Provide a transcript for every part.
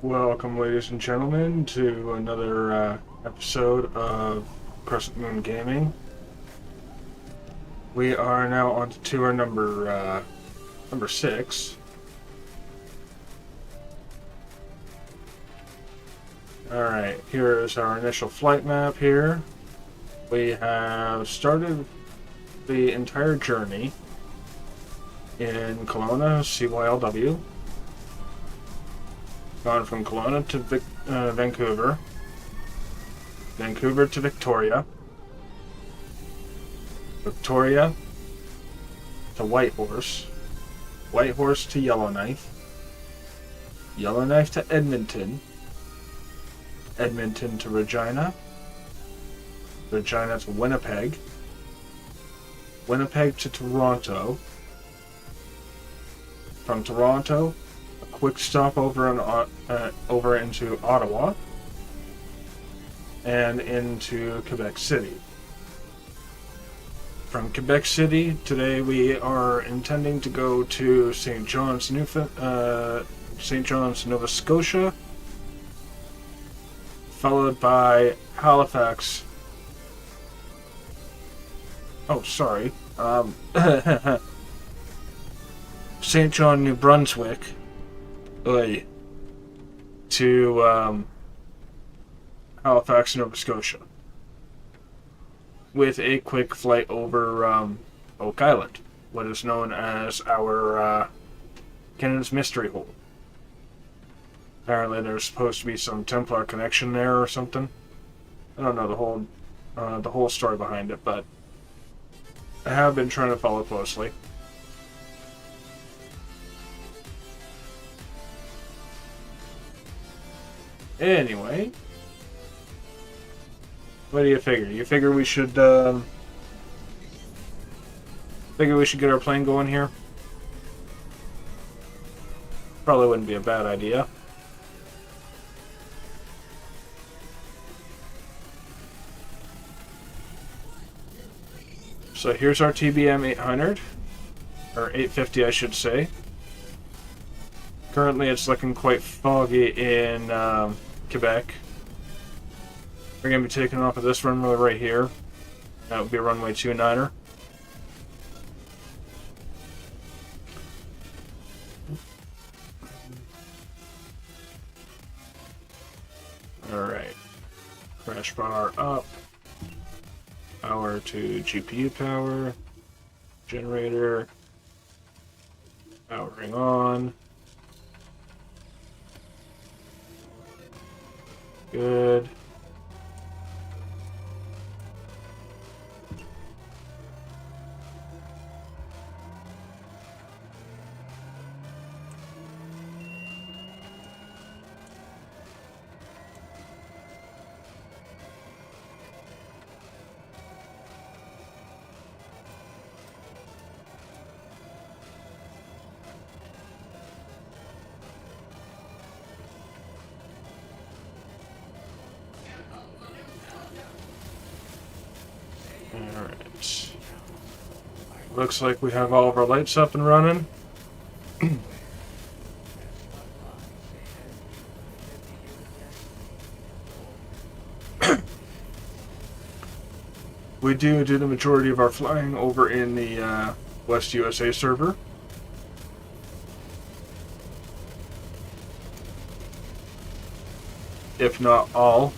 Welcome, ladies and gentlemen, to another episode of Crescent Moon Gaming. We are now on to tour number 6. Alright, here is our initial flight map here. We have started the entire journey in Kelowna, CYLW. Gone from Kelowna to Vancouver, Vancouver to Victoria, Victoria to Whitehorse, Whitehorse to Yellowknife, Yellowknife to Edmonton, Edmonton to Regina, Regina to Winnipeg, Winnipeg to Toronto, from Toronto, quick stop over into Ottawa and into Quebec City. From Quebec City, today we are intending to go to Saint John's Nova Scotia, followed by Halifax. Oh, sorry. Saint John New Brunswick. To Halifax, Nova Scotia, with a quick flight over Oak Island, what is known as our Canada's Mystery Hole. Apparently there's supposed to be some Templar connection there or something. I don't know the whole story behind it, but I have been trying to follow closely. Anyway, what do you figure? You figure we should get our plane going here? Probably wouldn't be a bad idea. So here's our TBM 800, or 850 I should say. Currently it's looking quite foggy in Quebec. We're going to be taking off of this runway right here. That would be runway 29er. Alright. Crash bar up. Power to GPU power. Generator. Powering on. Good. Alright. Looks like we have all of our lights up and running. We do the majority of our flying over in the West USA server. If not all.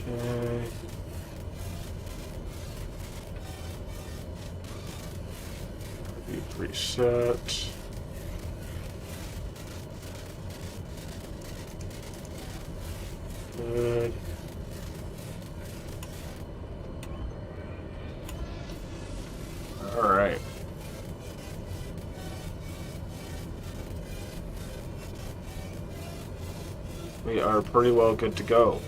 Okay. Reset. Good. All right. We are pretty well good to go.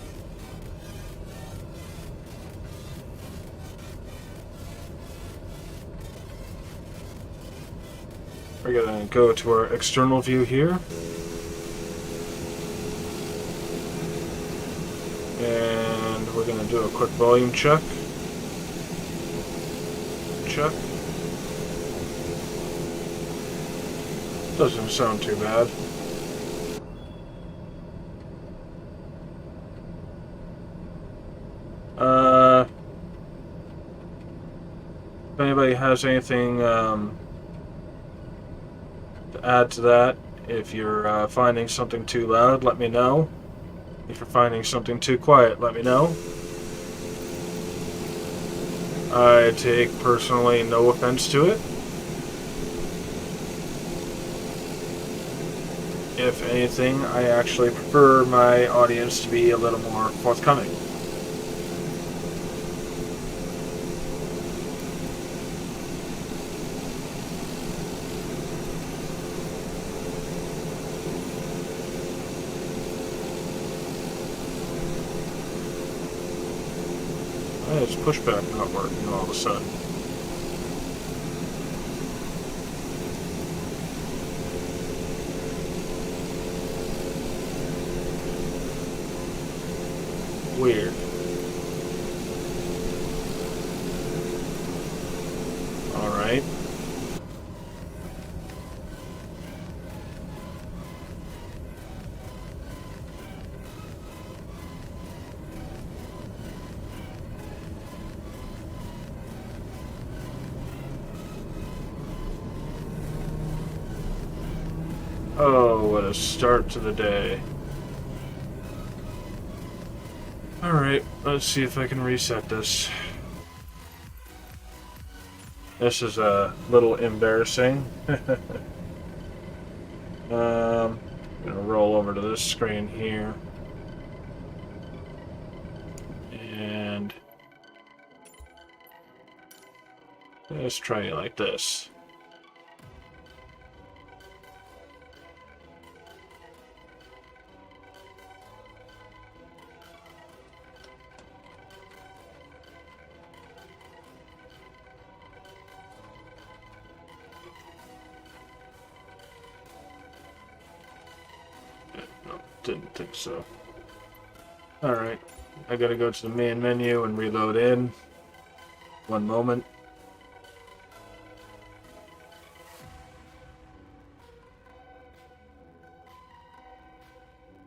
We're going to go to our external view here. And we're going to do a quick volume check. Check. Doesn't sound too bad. If anybody has anything to add to that, if you're finding something too loud, let me know. If you're finding something too quiet, let me know. I take personally no offense to it. If anything, I actually prefer my audience to be a little more forthcoming. It's pushback not working all of a sudden. Weird. Alright. Oh, what a start to the day. Alright, let's see if I can reset this. This is a little embarrassing. I'm gonna roll over to this screen here. And let's try it like this. Didn't think so. Alright, I gotta go to the main menu and reload in. One moment.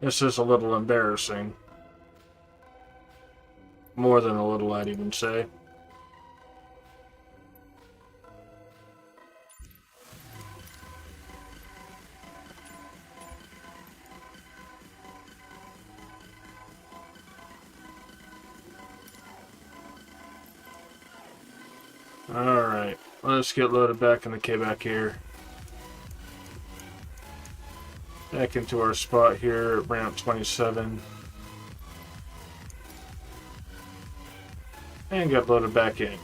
This is a little embarrassing. More than a little, I'd even say. Alright, let's get loaded back into Quebec here. Back into our spot here at ramp 27. And get loaded back in.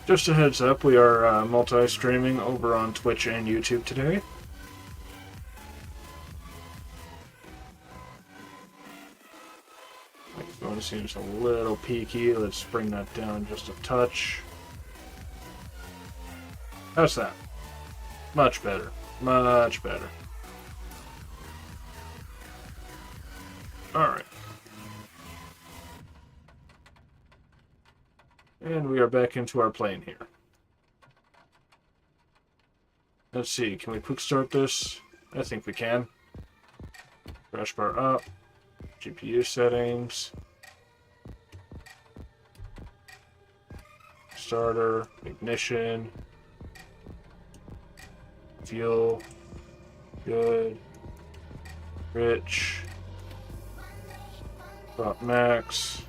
Just a heads up, we are multi-streaming over on Twitch and YouTube today. Phone seems a little peaky. Let's bring that down just a touch. How's that? Much better. Much better. Alright. And we are back into our plane here. Let's see, can we quick start this? I think we can. Crash bar up. GPU settings. Starter. Ignition. Fuel. Good. Rich. Prop max.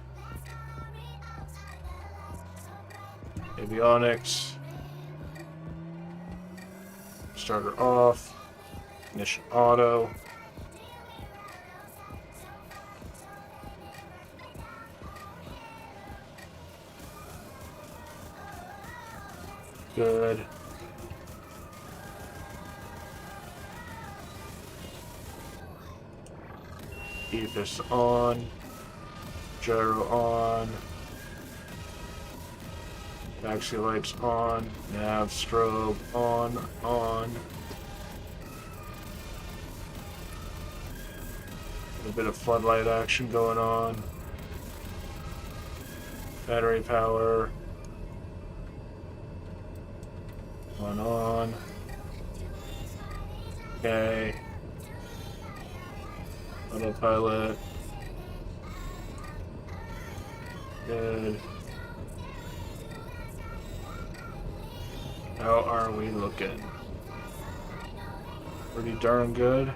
Avionics. Starter off. Ignition auto. Good. Keep this on. Gyro on. Taxi lights on. Nav strobe on. A bit of floodlight action going on. Battery power. Going on. Okay. Autopilot. Good. How are we looking? Pretty darn good.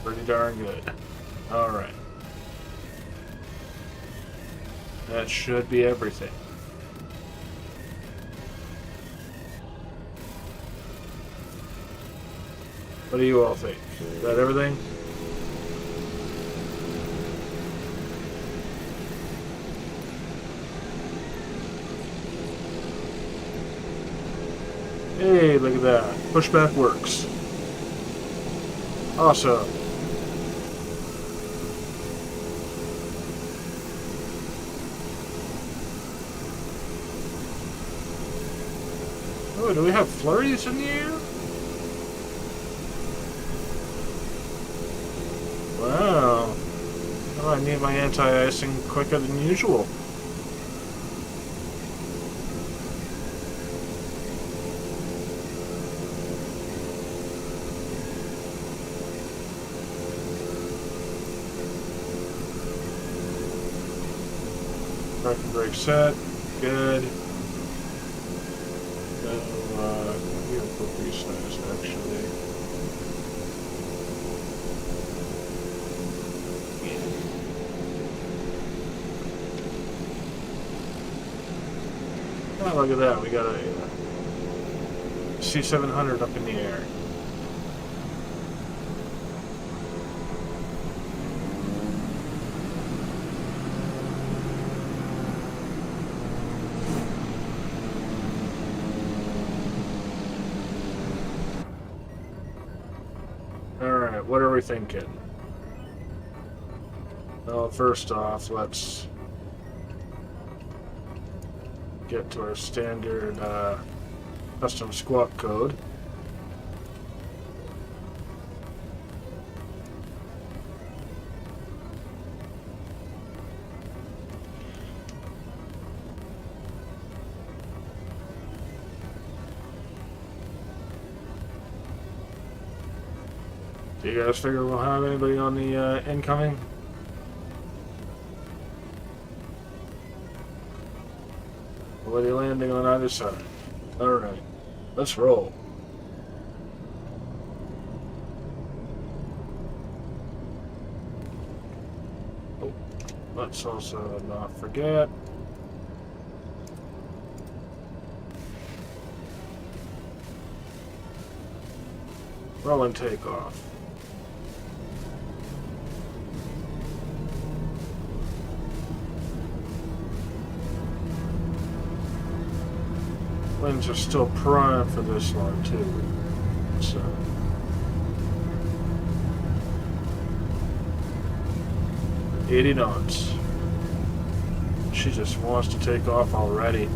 Pretty darn good. Alright. That should be everything. What do you all think? Is that everything? Hey, look at that. Pushback works. Awesome. Oh, do we have flurries in the air? Wow. Oh, I need my anti-icing quicker than usual. Parking brake set. Good. We have book resize actually. Oh, look at that. We got a C700 up in the air. Alright, what are we thinking? Well, first off, let's get to our standard custom squawk code. Do you guys figure we'll have anybody on the incoming? Will they landing on either side? Alright, let's roll. Oh, let's also not forget. Roll and take off. Winds are still prime for this one too, so 80 knots. She just wants to take off already.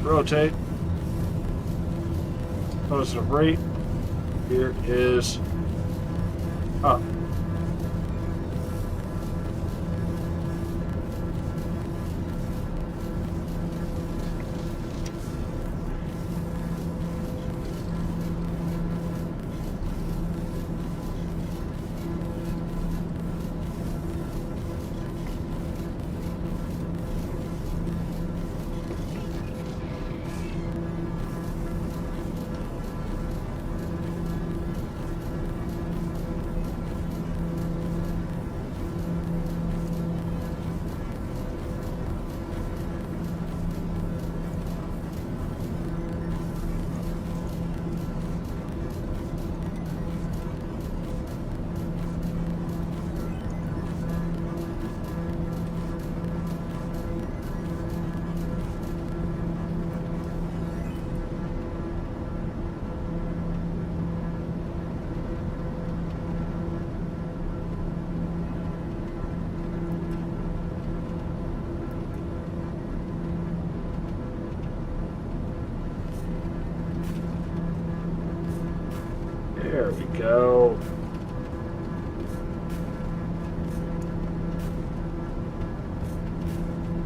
Rotate. Positive rate. Here is up. go.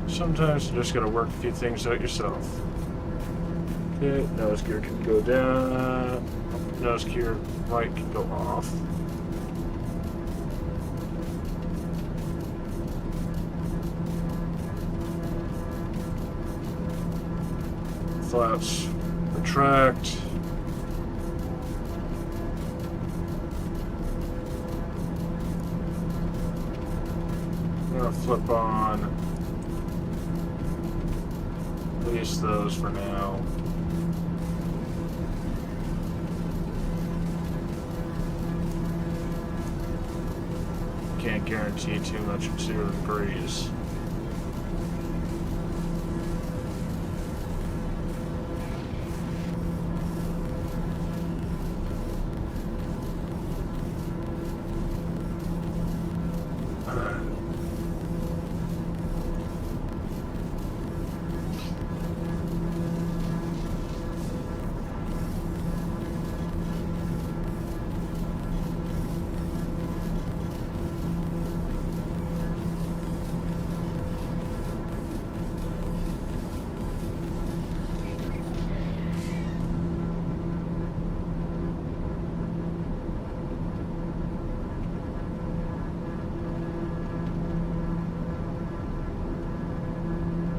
Sometimes you just gotta work a few things out yourself. Okay, nose gear can go down. Nose gear light can go off. Flaps retract. I'm gonna flip on. Release those for now. Can't guarantee too much at 0 degrees.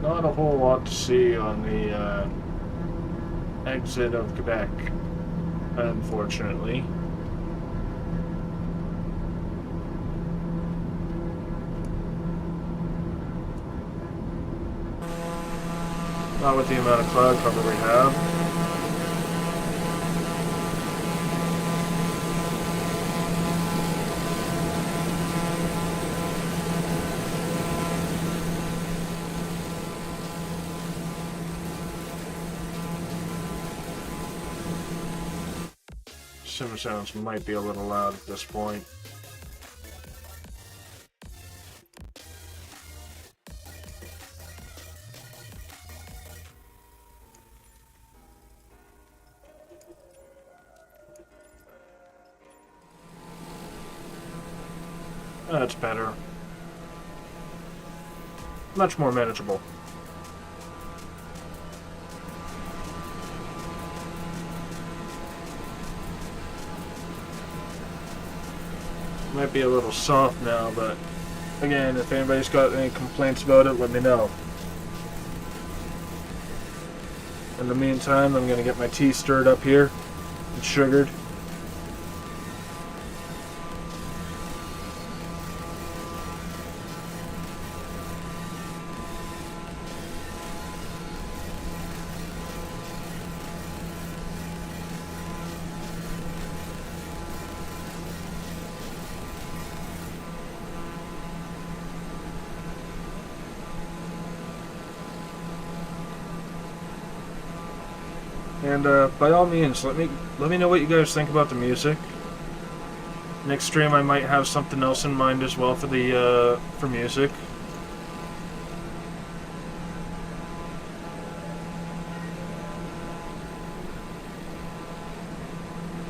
Not a whole lot to see on the exit of Quebec, unfortunately. Not with the amount of cloud cover we have. Sim sounds might be a little loud at this point. That's better. Much more manageable. Might be a little soft now, but again, if anybody's got any complaints about it, let me know. In the meantime, I'm going to get my tea stirred up here and sugared. And by all means, let me know what you guys think about the music. Next stream, I might have something else in mind as well for the for music.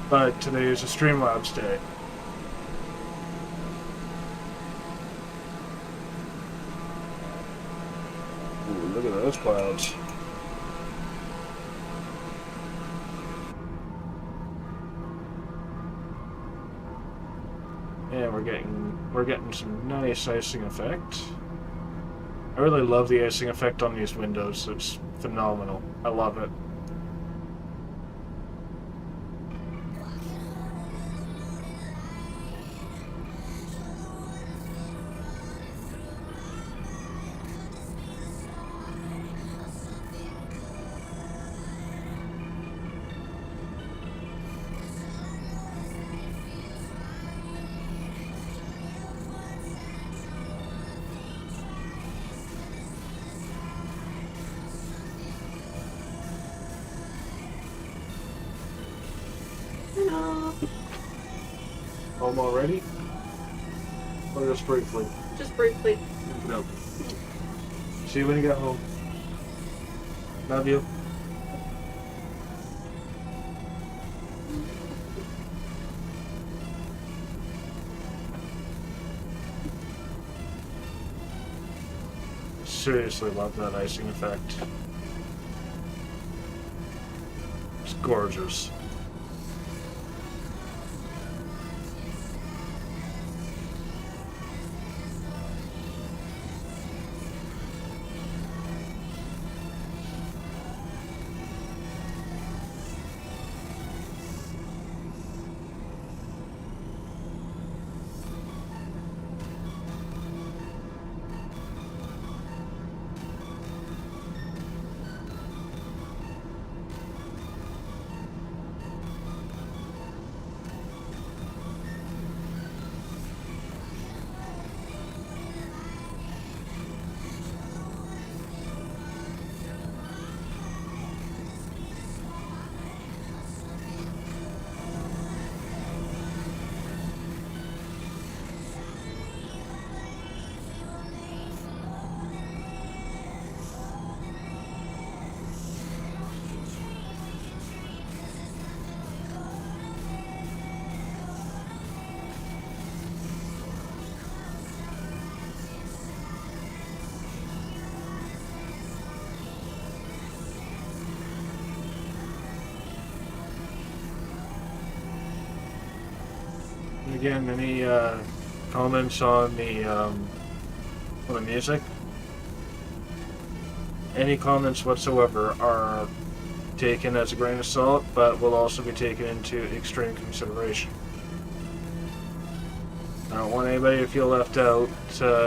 But today is a StreamLabs day. Ooh, look at those clouds. Yeah, we're getting some nice icing effect. I really love the icing effect on these windows. It's phenomenal. I love it. Home already? Or just briefly? Just briefly. No. See you when you get home. Love you. seriously love that icing effect. It's gorgeous. Again, any comments on the music? Any comments whatsoever are taken as a grain of salt, but will also be taken into extreme consideration. I don't want anybody to feel left out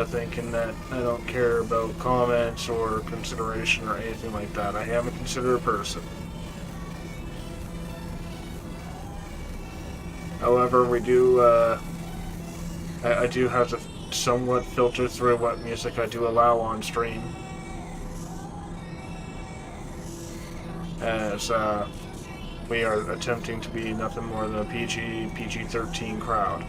thinking that I don't care about comments or consideration or anything like that. I am a considerate person. However, we do, I do have to somewhat filter through what music I do allow on stream. As we are attempting to be nothing more than a PG-13 crowd.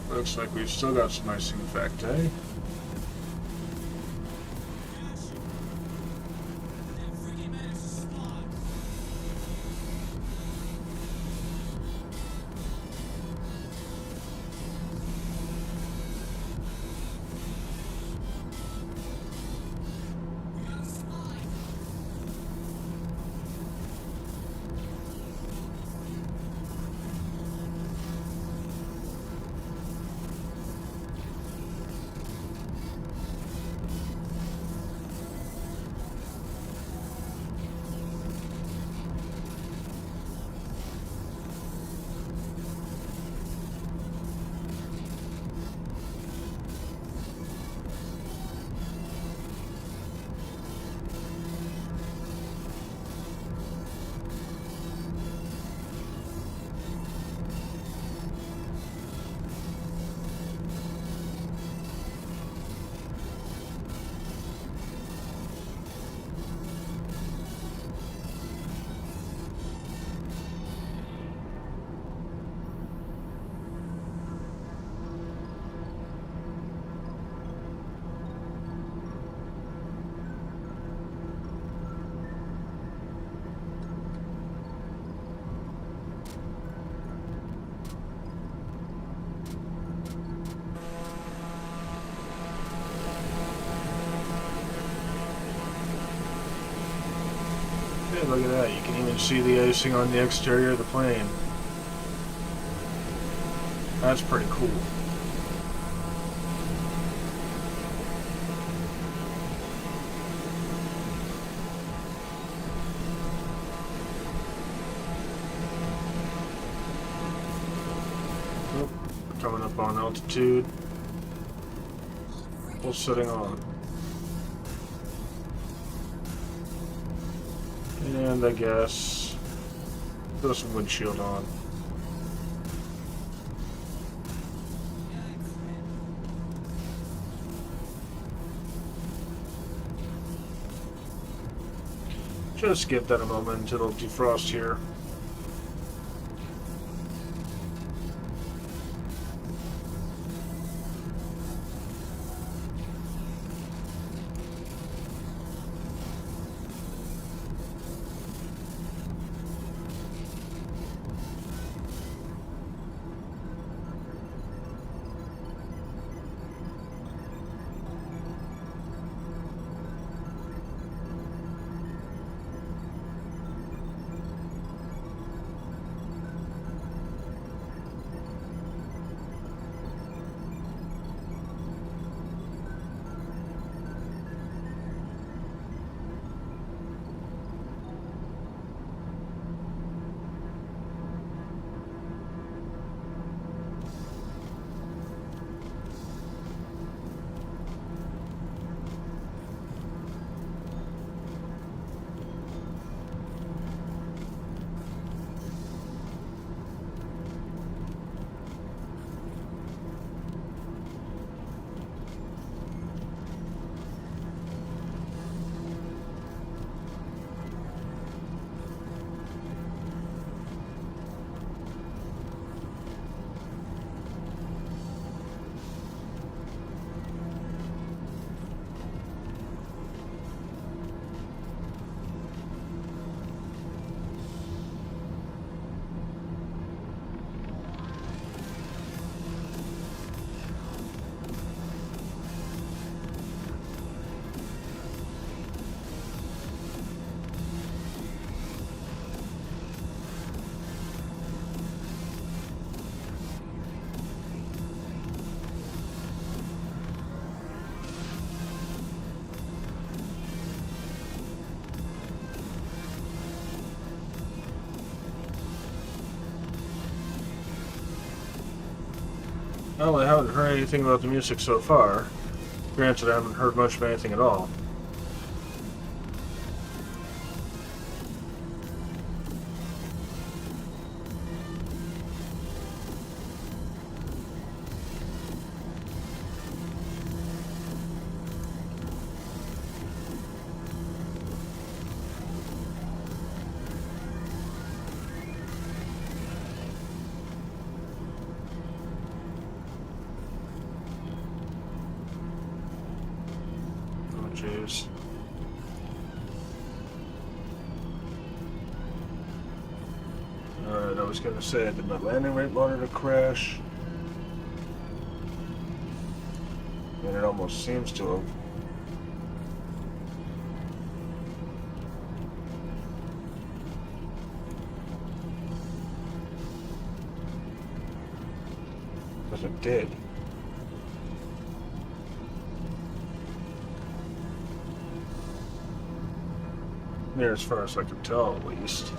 Looks like we've still got some icing effect, eh? Look at that, you can even see the icing on the exterior of the plane. That's pretty cool. on altitude. Full setting on. And I guess throw some windshield on. Just give that a moment until it'll defrost here. Well, I haven't heard anything about the music so far. Granted, I haven't heard much of anything at all. Jeez. Alright, I was gonna say, did my landing rate monitor crash? And it almost seems to have. Because it did. Near as far as I could tell, at least.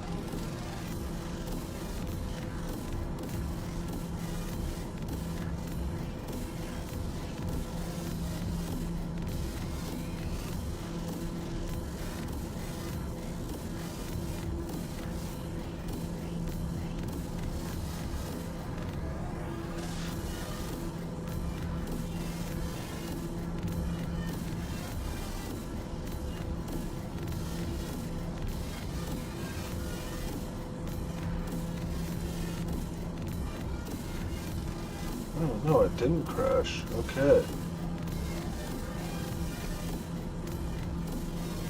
Oh, no, it didn't crash. Okay.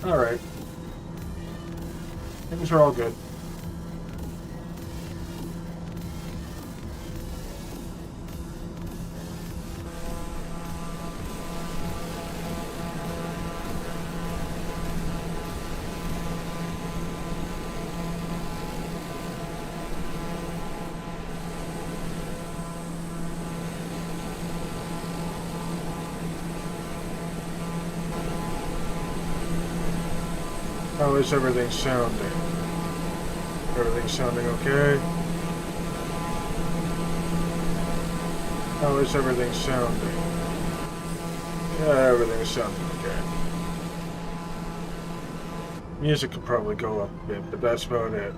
Alright. Things are all good. How is everything sounding? Everything's sounding okay? How is everything sounding? Yeah, everything's sounding okay. Music could probably go up a bit, but that's about it.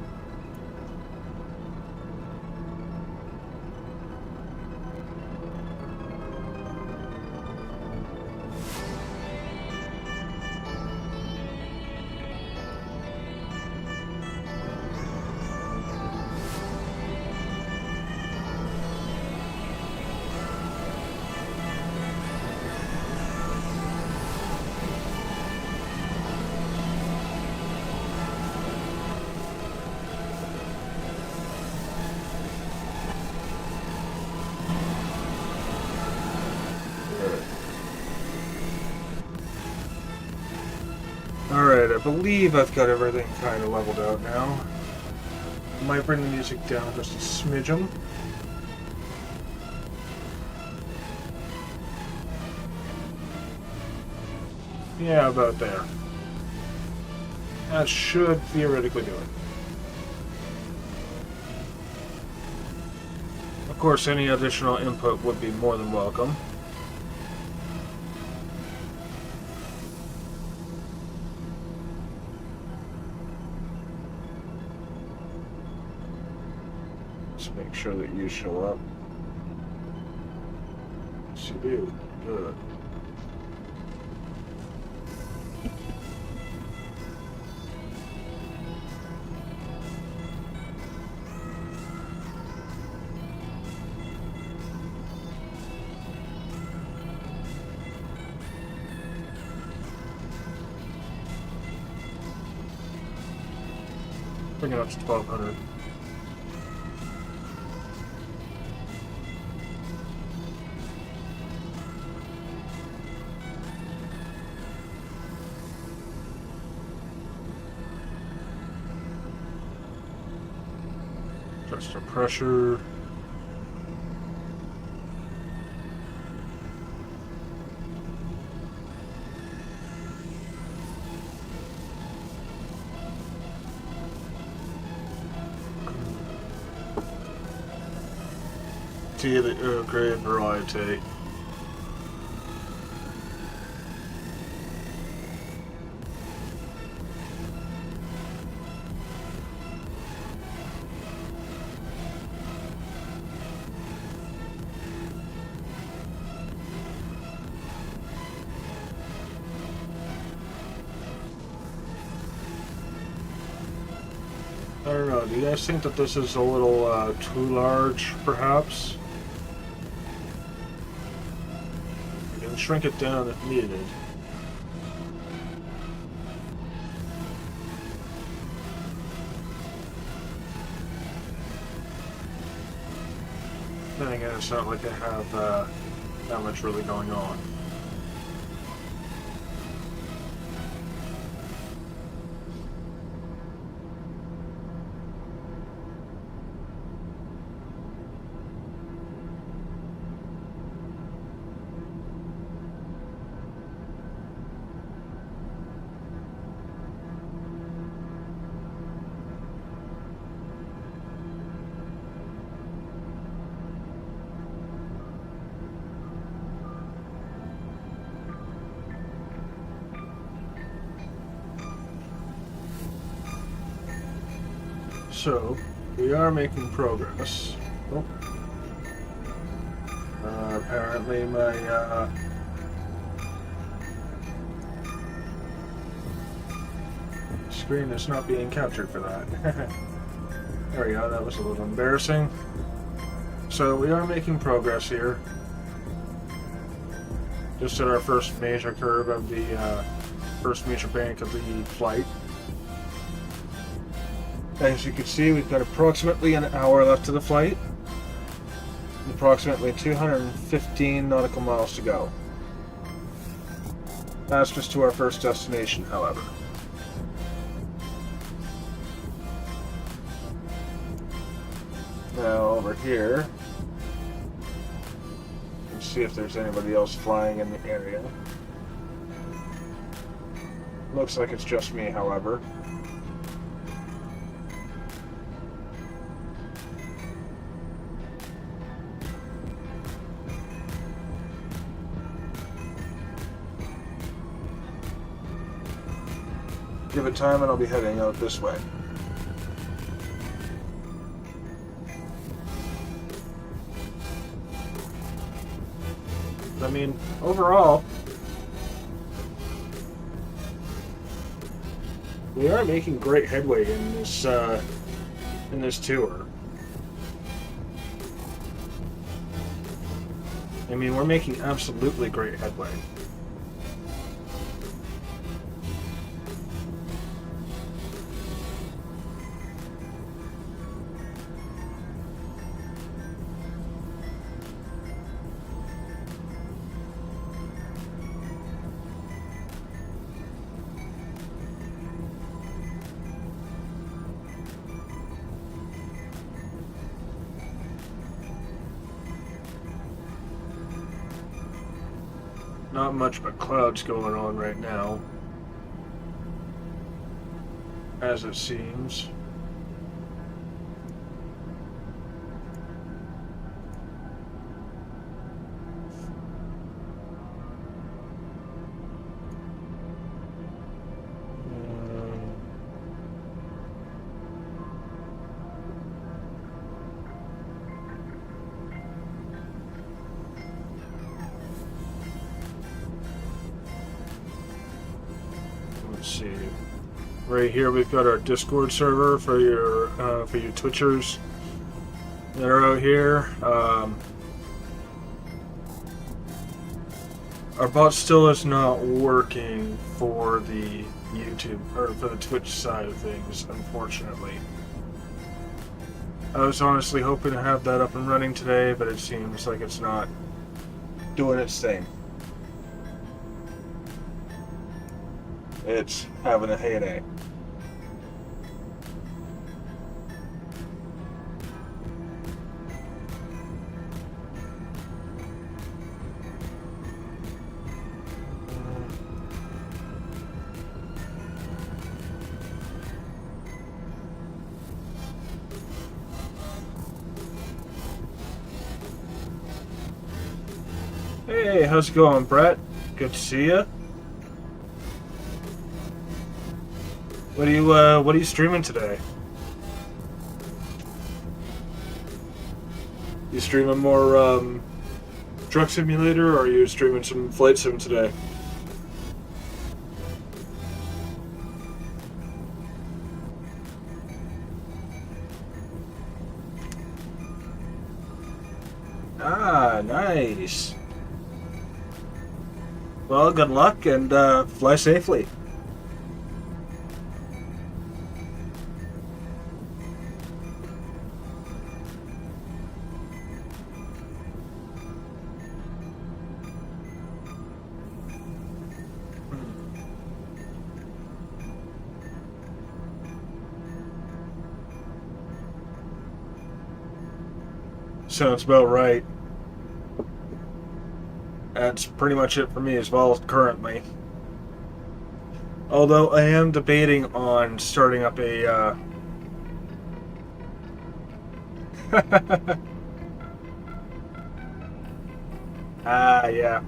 Alright, I believe I've got everything kind of leveled out now. Might bring the music down just a smidgen. Yeah, about there. That should theoretically do it. Of course, any additional input would be more than welcome. Just make sure that you show up. Yes, you do. Good. Bring it up to 1200. Adjust our pressure. See the great variety. I don't know, do you guys think that this is a little too large, perhaps? You can shrink it down if needed. Then again, it's not like I have that much really going on. So, we are making progress. Oh. Apparently my, screen is not being captured for that. There we go, that was a little embarrassing. So, we are making progress here. Just at our first major curve of the, first major bank of the flight. As you can see, we've got approximately an hour left to the flight, and approximately 215 nautical miles to go. That's just to our first destination, however. Now over here, you can see if there's anybody else flying in the area. Looks like it's just me, however. give it time and I'll be heading out this way. I mean, overall, we are making great headway in this tour. I mean, we're making absolutely great headway. Not much but clouds going on right now, as it seems. See, right here we've got our Discord server for your Twitchers that are out here. Our bot still is not working for the YouTube or for the Twitch side of things, unfortunately. I was honestly hoping to have that up and running today, but it seems like it's not doing its thing. It's having a heyday. Hey, how's it going, Brett? Good to see you. What are you streaming today? You streaming more Truck Simulator, or are you streaming some Flight Sim today? Ah, nice. Well, good luck and fly safely. Sounds about right. That's pretty much it for me as well currently. Although I am debating on starting up a yeah.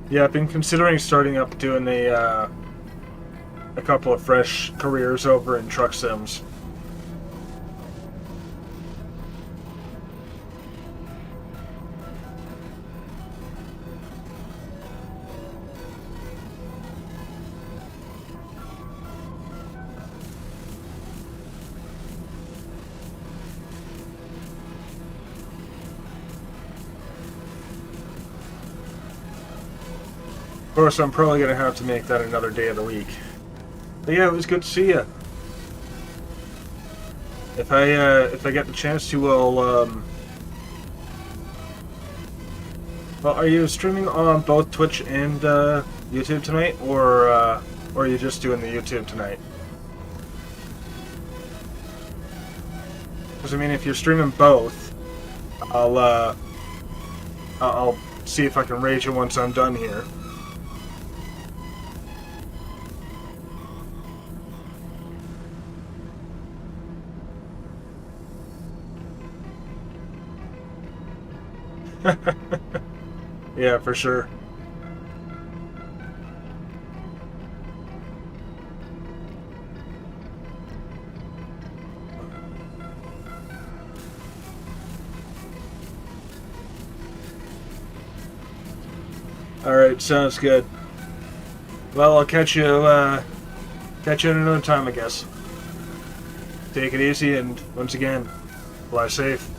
Yeah, I've been considering starting up doing a couple of fresh careers over in truck sims. Of course, I'm probably going to have to make that another day of the week. But yeah, it was good to see you. If I get the chance to, well, are you streaming on both Twitch and YouTube tonight, or are you just doing the YouTube tonight? Because I mean, if you're streaming both, I'll see if I can raid you once I'm done here. Yeah, for sure. Alright, sounds good. Well, I'll catch you at another time, I guess. Take it easy, and once again, fly safe.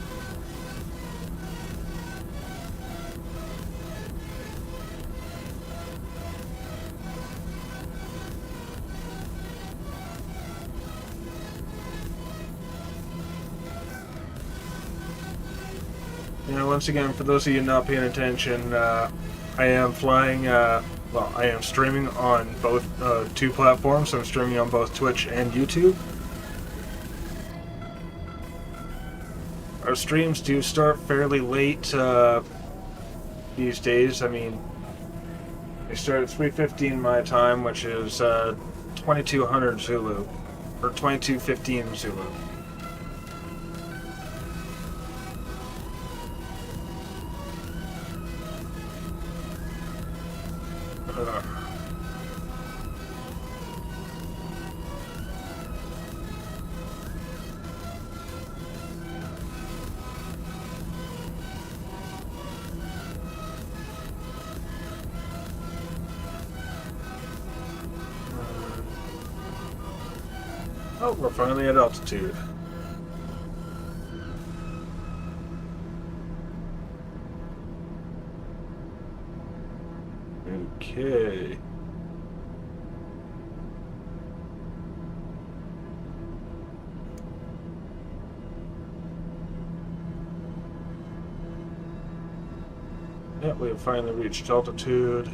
Once again, for those of you not paying attention, I am flying, I am streaming on both 2 platforms. I'm streaming on both Twitch and YouTube. Our streams do start fairly late these days. I mean, they start at 3:15 my time, which is 2200 Zulu, or 22:15 Zulu. Oh, we're finally at altitude. Okay. Yep, we have finally reached altitude.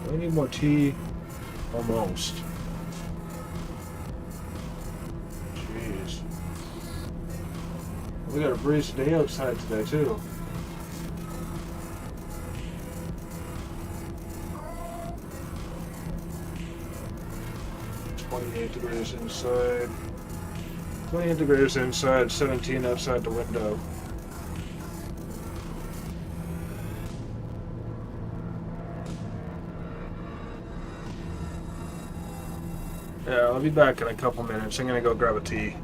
Do we need more tea? Almost. Jeez. We got a breezy day outside today, too. Degrees inside. 28 degrees inside, 17 outside the window. Yeah, I'll be back in a couple minutes. I'm gonna go grab a tea.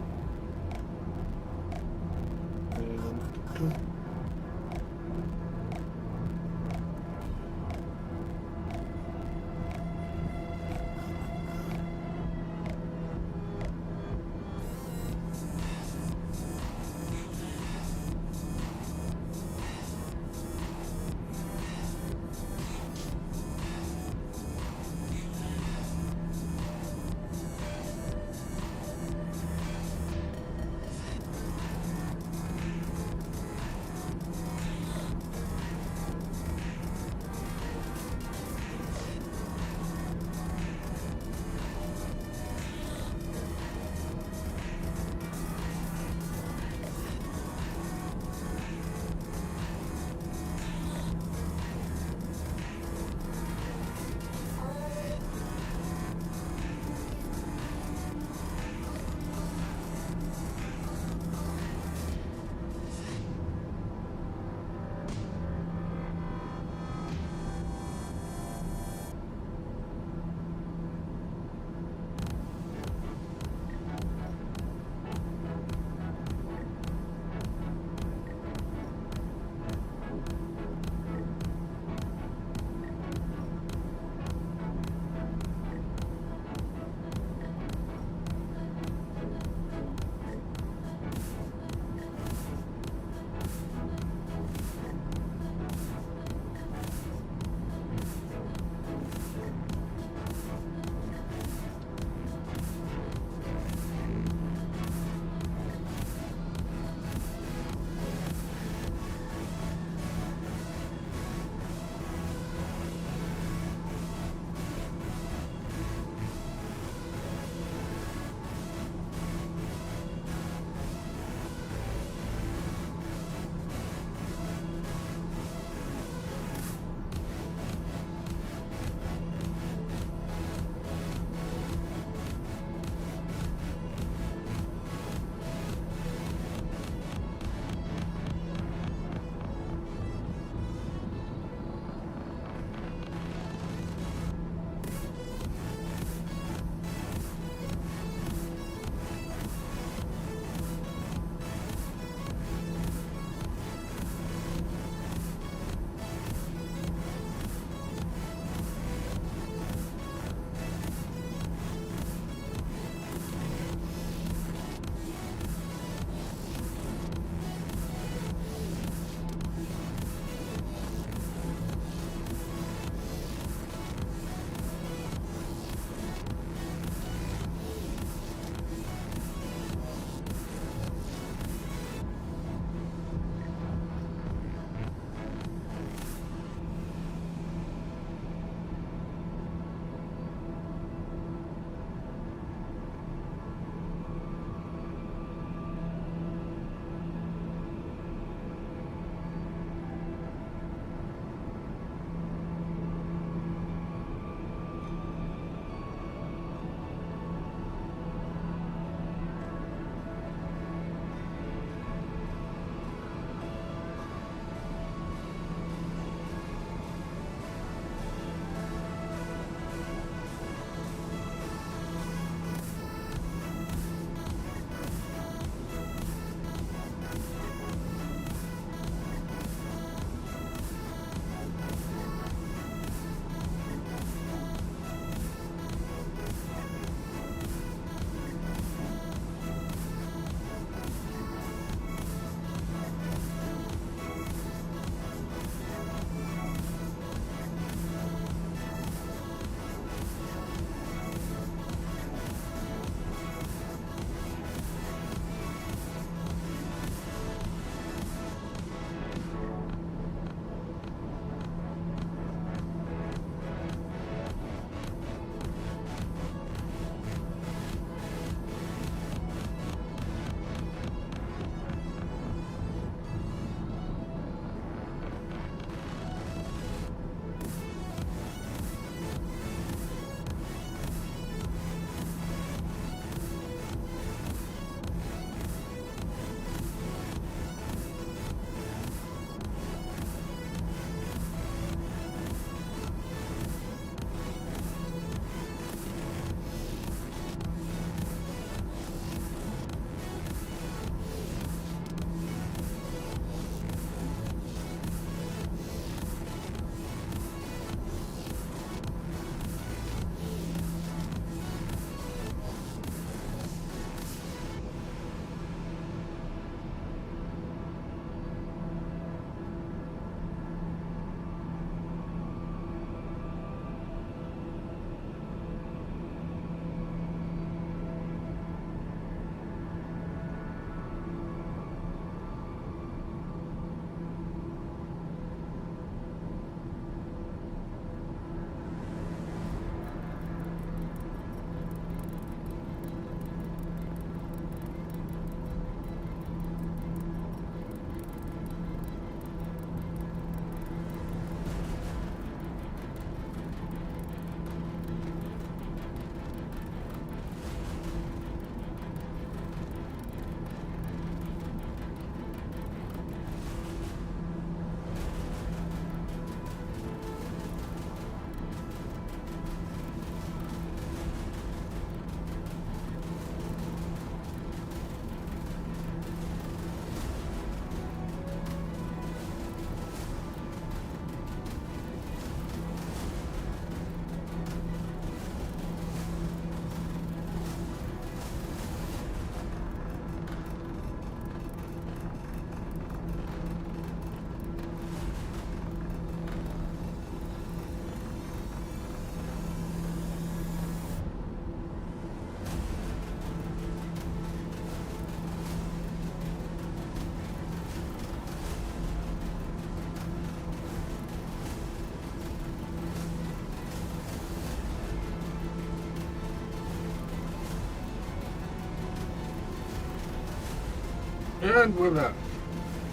And we're back.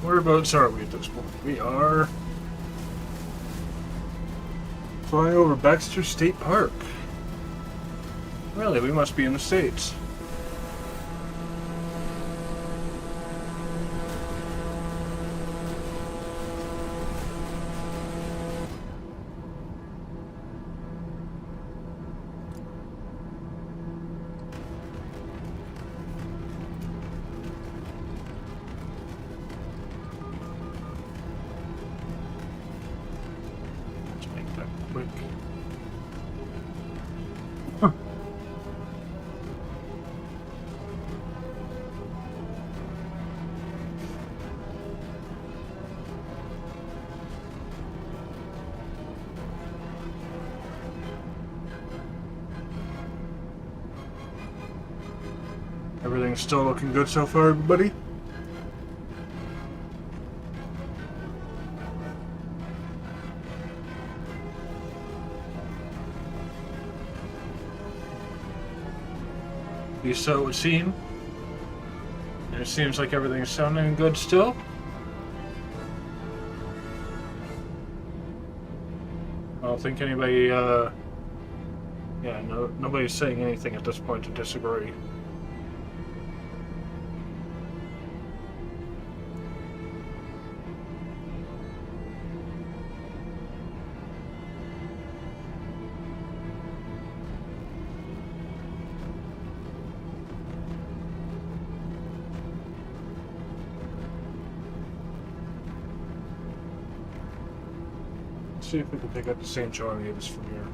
Whereabouts are we at this point? We are flying over Baxter State Park. Really, we must be in the States. Quick. Everything's still looking good so far, everybody? At least so it would seem. And it seems like everything's sounding good still. I don't think anybody, nobody's saying anything at this point to disagree. See if we can pick up the Saint John New from here.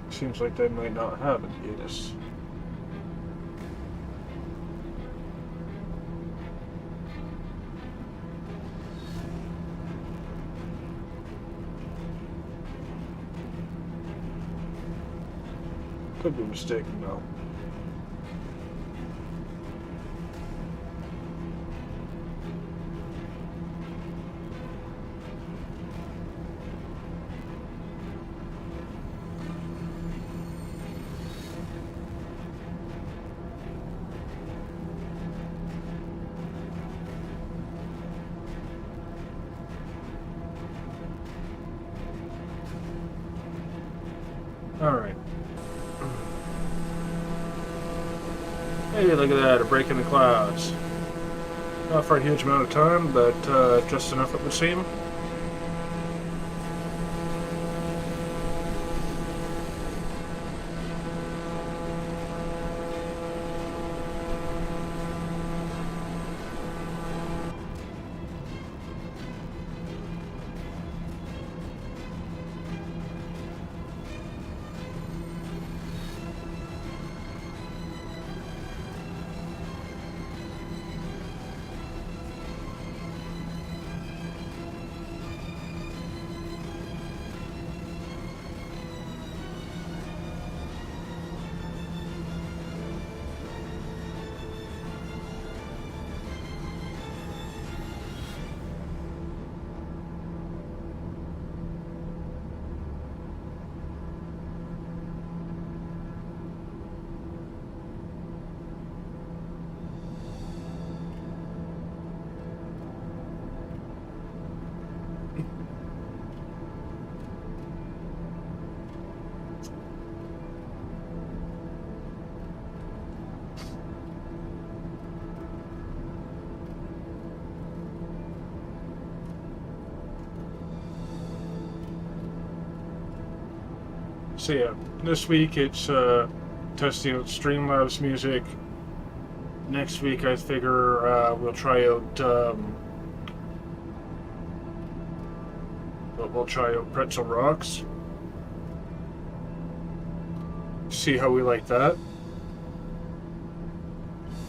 Seems like they might not have it yet. Could be mistaken though. Alright. Hey, look at that, a break in the clouds. Not for a huge amount of time, but just enough it would seem. So yeah, this week it's testing out StreamLabs music. Next week I figure we'll try out Pretzel Rocks. See how we like that.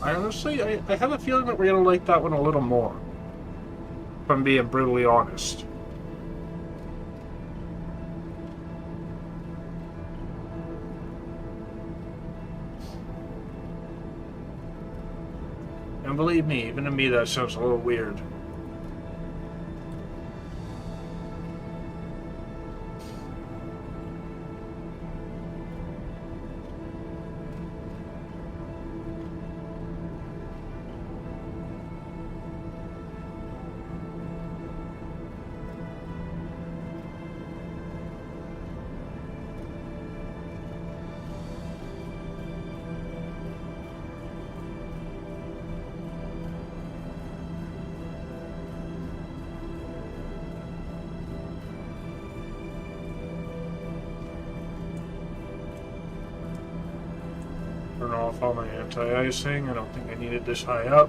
I have a feeling that we're gonna like that one a little more, if I'm being brutally honest. And believe me, even to me that sounds a little weird. Turn off all my anti-icing. I don't think I need it this high up.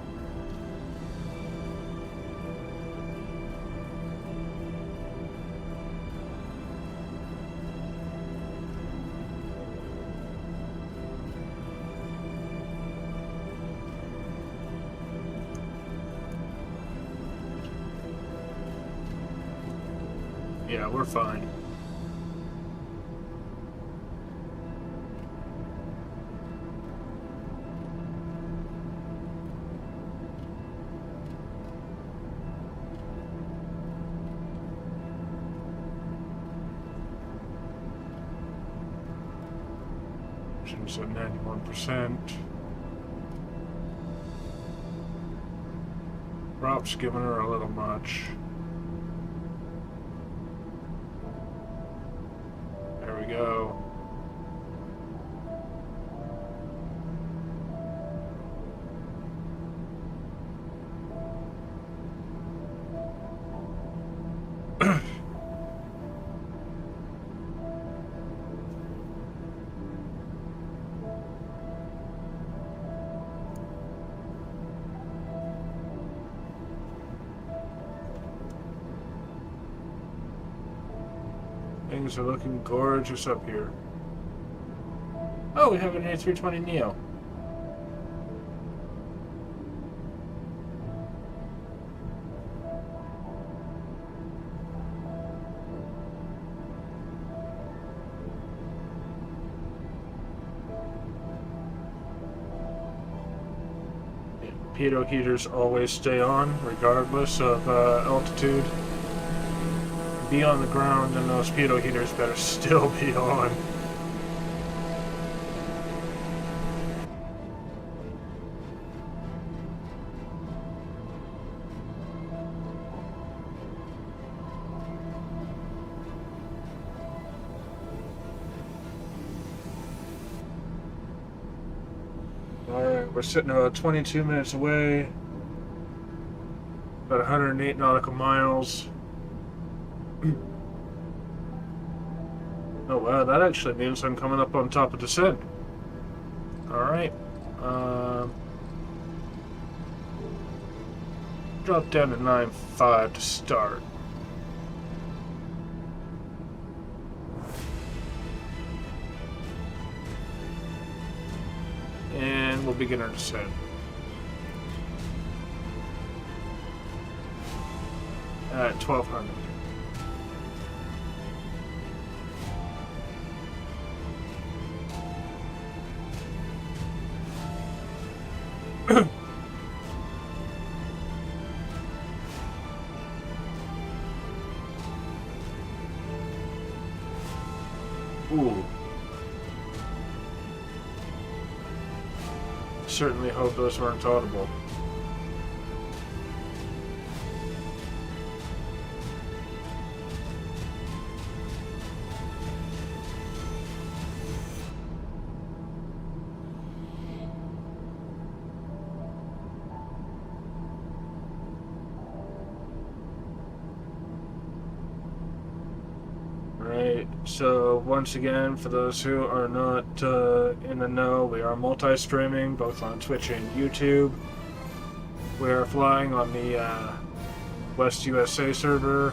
Yeah, we're fine. So 91%. Drop's giving her a little much. There we go. Things are looking gorgeous up here. Oh, we have an A320neo. Pitot heaters always stay on, regardless of altitude. Be on the ground, and those pitot heaters better still be on. Alright, we're sitting about 22 minutes away. About 108 nautical miles. Oh wow, that actually means I'm coming up on top of descent. Alright. Drop down to 9.5 to start. And we'll begin our descent. At 1200. Ooh. Certainly hope those weren't audible. Right. Alright, so once again, for those who are not in the know, we are multi-streaming both on Twitch and YouTube. We are flying on the West USA server,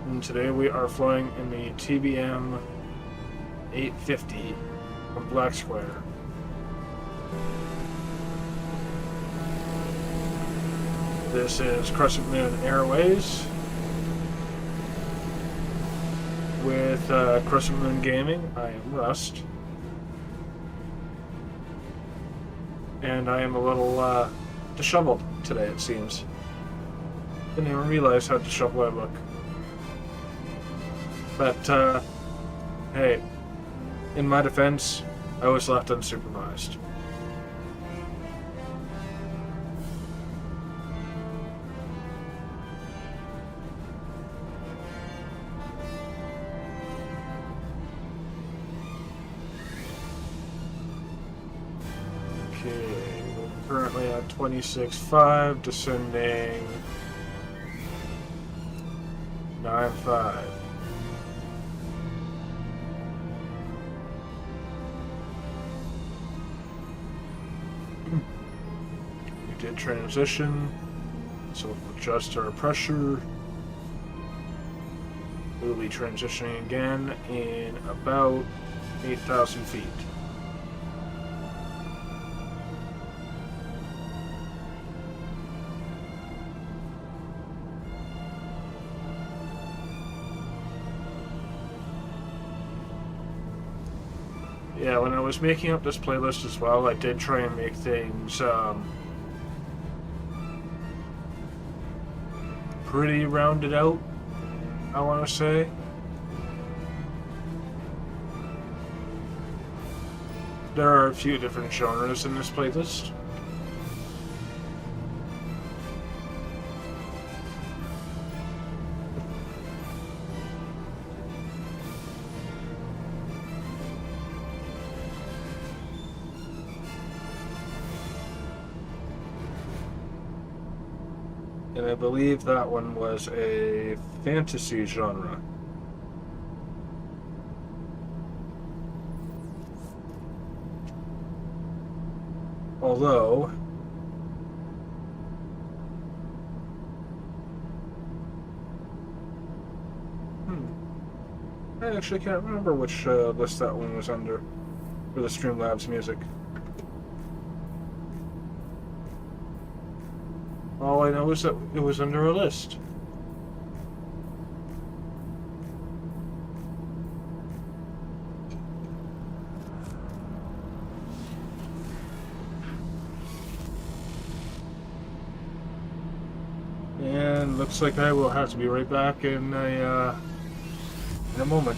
and today we are flying in the TBM 850 from Black Square. This is Crescent Moon Airways with Crescent Moon Gaming. I am Rust, and I am a little disheveled today, it seems. Didn't even realize how disheveled I look. But hey, in my defense, I was left unsupervised. Okay, we're currently at 26.5, descending 9.5. We did transition, so we'll adjust our pressure. We'll be transitioning again in about 8,000 feet. Yeah, when I was making up this playlist as well, I did try and make things pretty rounded out, I want to say. There are a few different genres in this playlist. And I believe that one was a fantasy genre. Although, I actually can't remember which list that one was under for the StreamLabs music. All I know is that it was under a list. And looks like I will have to be right back in a moment.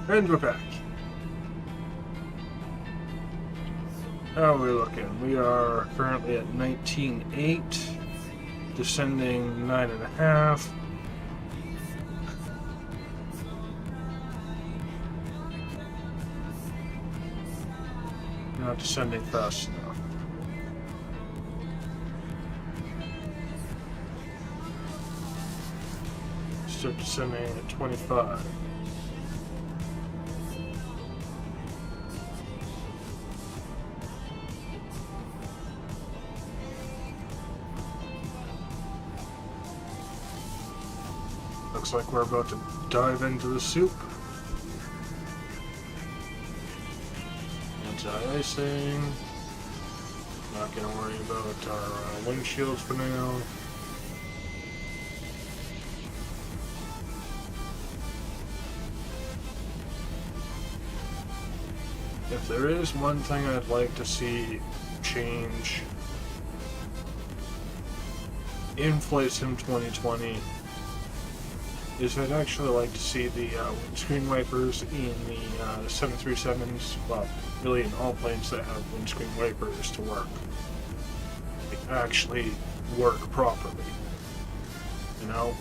And we're back. How are we looking? We are currently at 19.8, descending 9.5. Not descending fast enough. Start descending at 25. Looks like we're about to dive into the soup. Anti-icing. Not gonna worry about our windshields for now. If there is one thing I'd like to see change in Flight Sim 2020 is I'd actually like to see the windscreen wipers in the 737s, well, really in all planes that have windscreen wipers to work. They actually work properly, you know?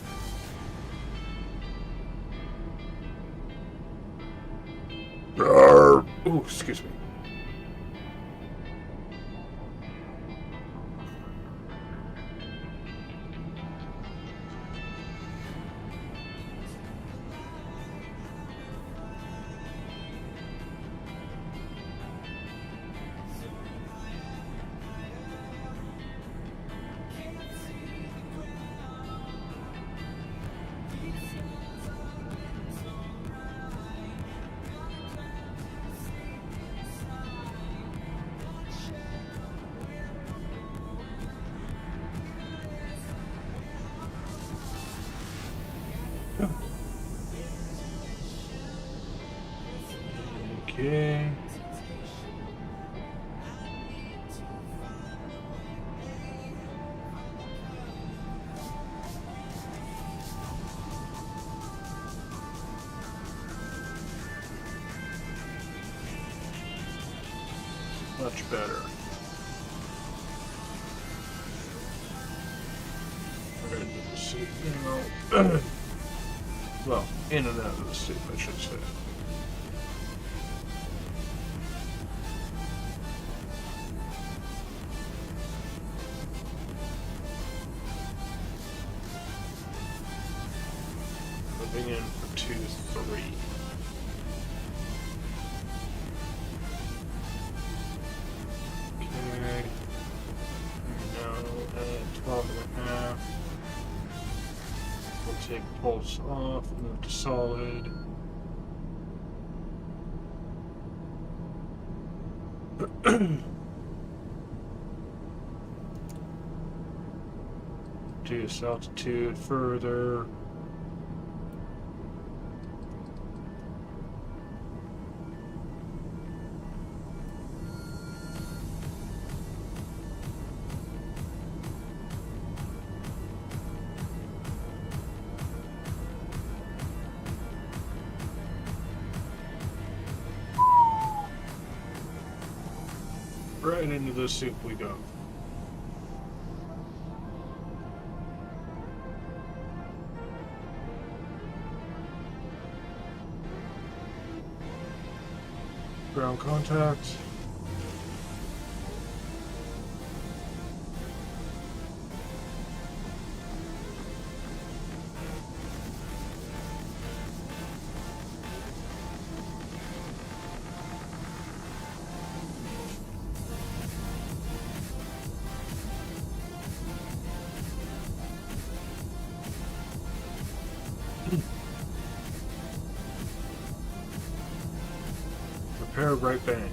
Ooh, excuse me. Okay. Much better. Right into the soup, you know. Well, in and out of the soup, I should say. Moving in for 2-3. Okay. Now at 12.5. We'll take pulse off, move to solid. Reduce altitude further. Right into the soup we go. Ground contact. Prepare right bank.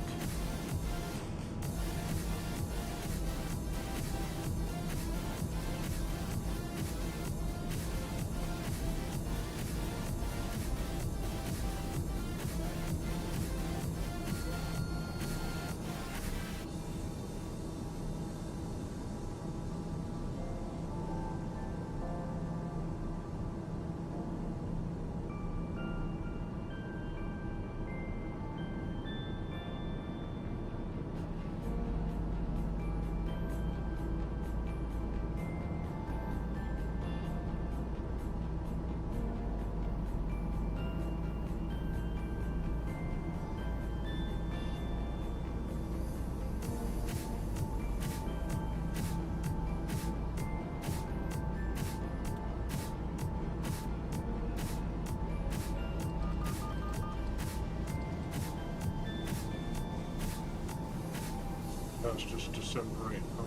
that's just December 8th, huh?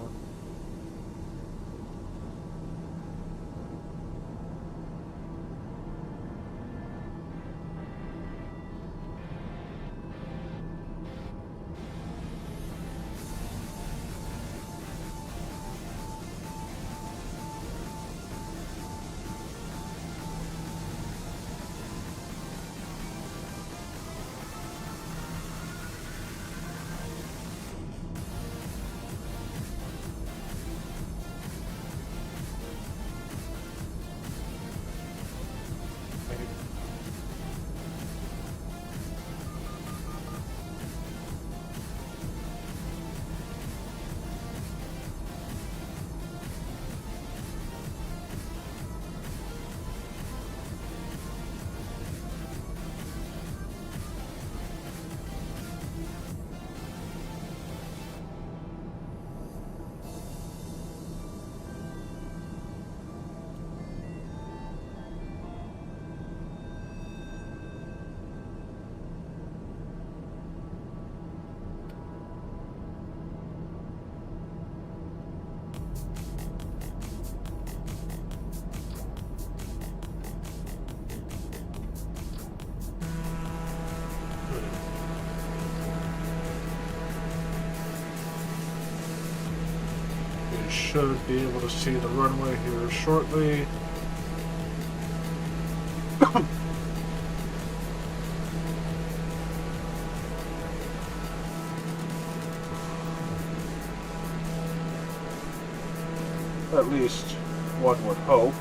We should be able to see the runway here shortly. At least one would hope.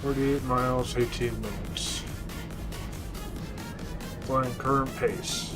.48 miles, 18 minutes. Flying current pace.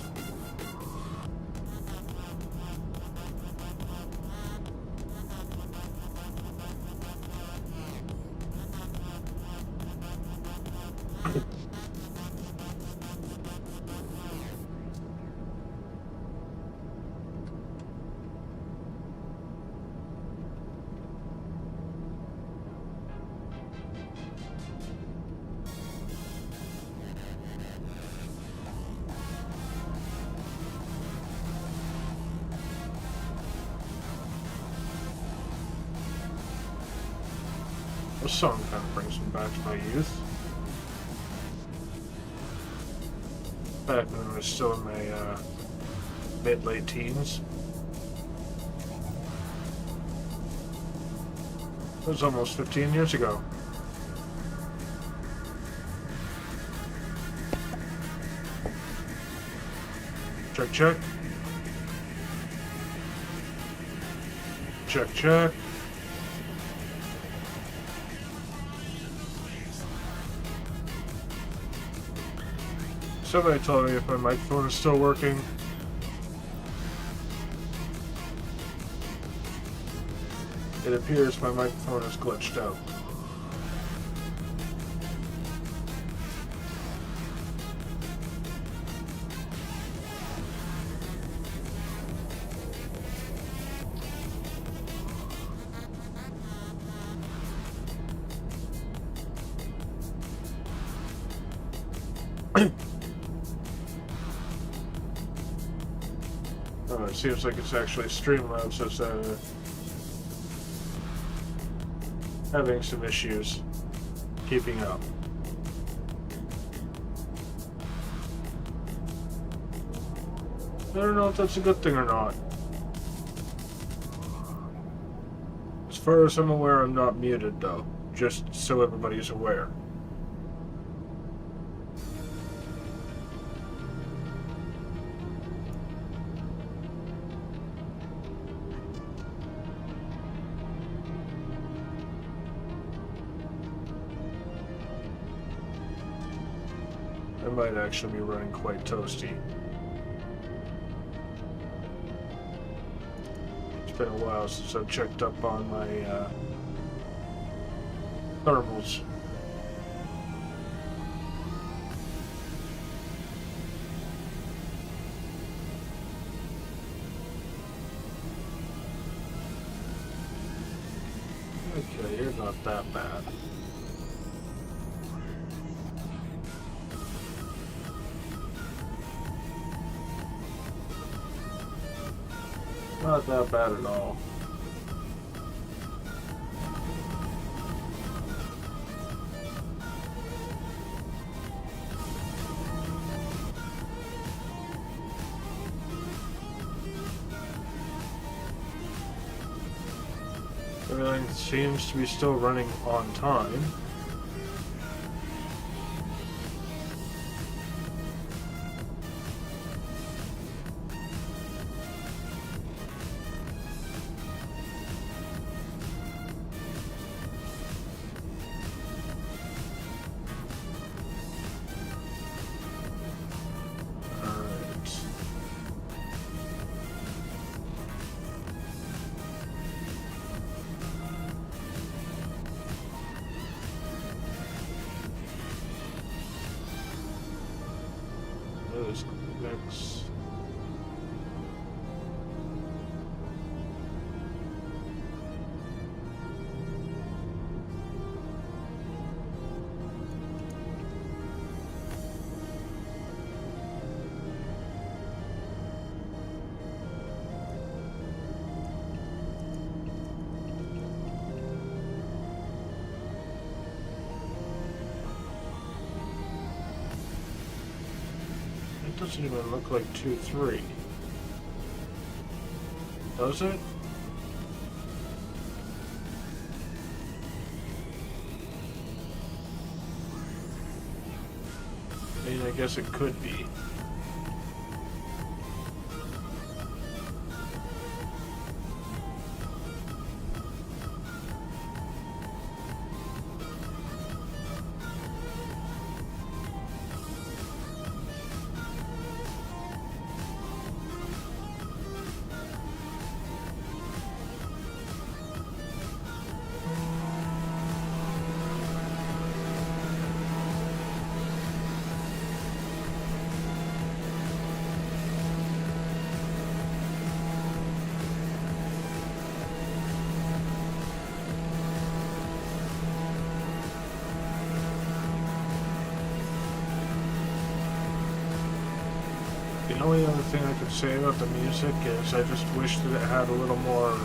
This song kind of brings me back to my youth. Back when I was still in my mid-late teens. It was almost 15 years ago. Check, check. Check, check. Somebody told me if my microphone is still working. It appears my microphone is glitched out. It seems like it's actually StreamLabs that's having some issues keeping up. I don't know if that's a good thing or not. As far as I'm aware, I'm not muted though. just so everybody's aware. I might actually be running quite toasty. It's been a while since I've checked up on my thermals. Okay, you're not that bad. Not that bad at all. Everything seems to be still running on time. Next. Doesn't even look like 2-3. Does it? I mean, I guess it could be. The only other thing I could say about the music is I just wish that it had a little more...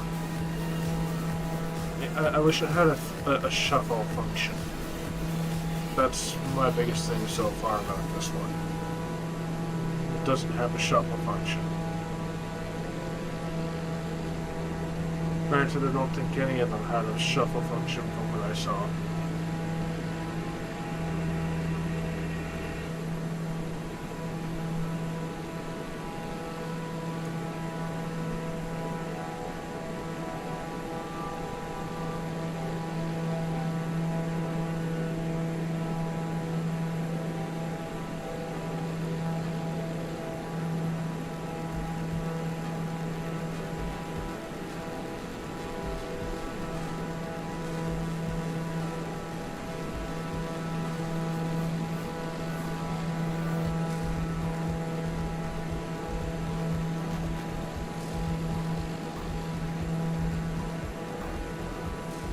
I wish it had a shuffle function. That's my biggest thing so far about this one. It doesn't have a shuffle function. Granted, I don't think any of them had a shuffle function from what I saw.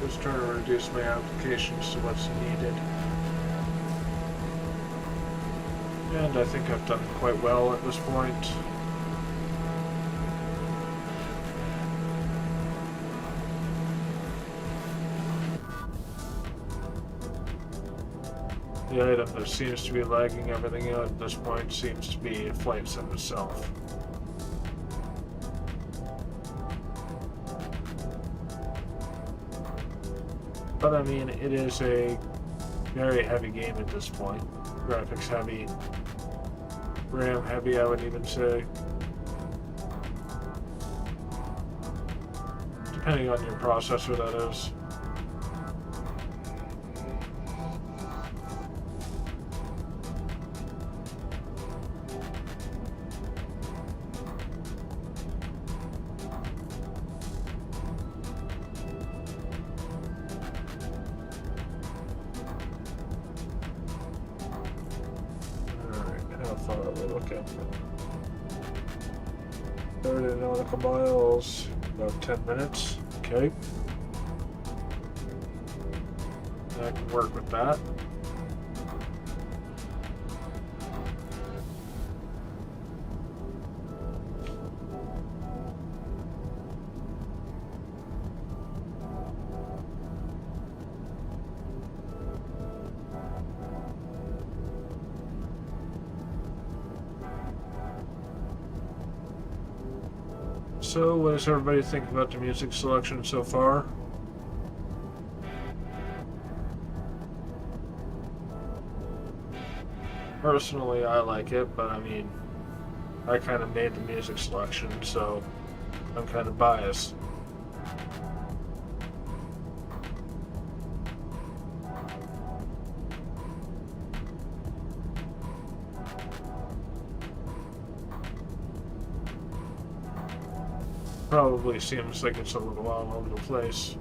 Just trying to reduce my applications to what's needed. And I think I've done quite well at this point. The item that seems to be lagging everything out at this point seems to be Flight Sim itself. But I mean, it is a very heavy game at this point. Graphics heavy, RAM heavy, I would even say. Depending on your processor, that is. Miles, about 10 minutes. Okay. I can work with that. So, what does everybody think about the music selection so far? Personally, I like it, but I mean, I kind of made the music selection, so I'm kind of biased. Probably seems like it's a little all over the place.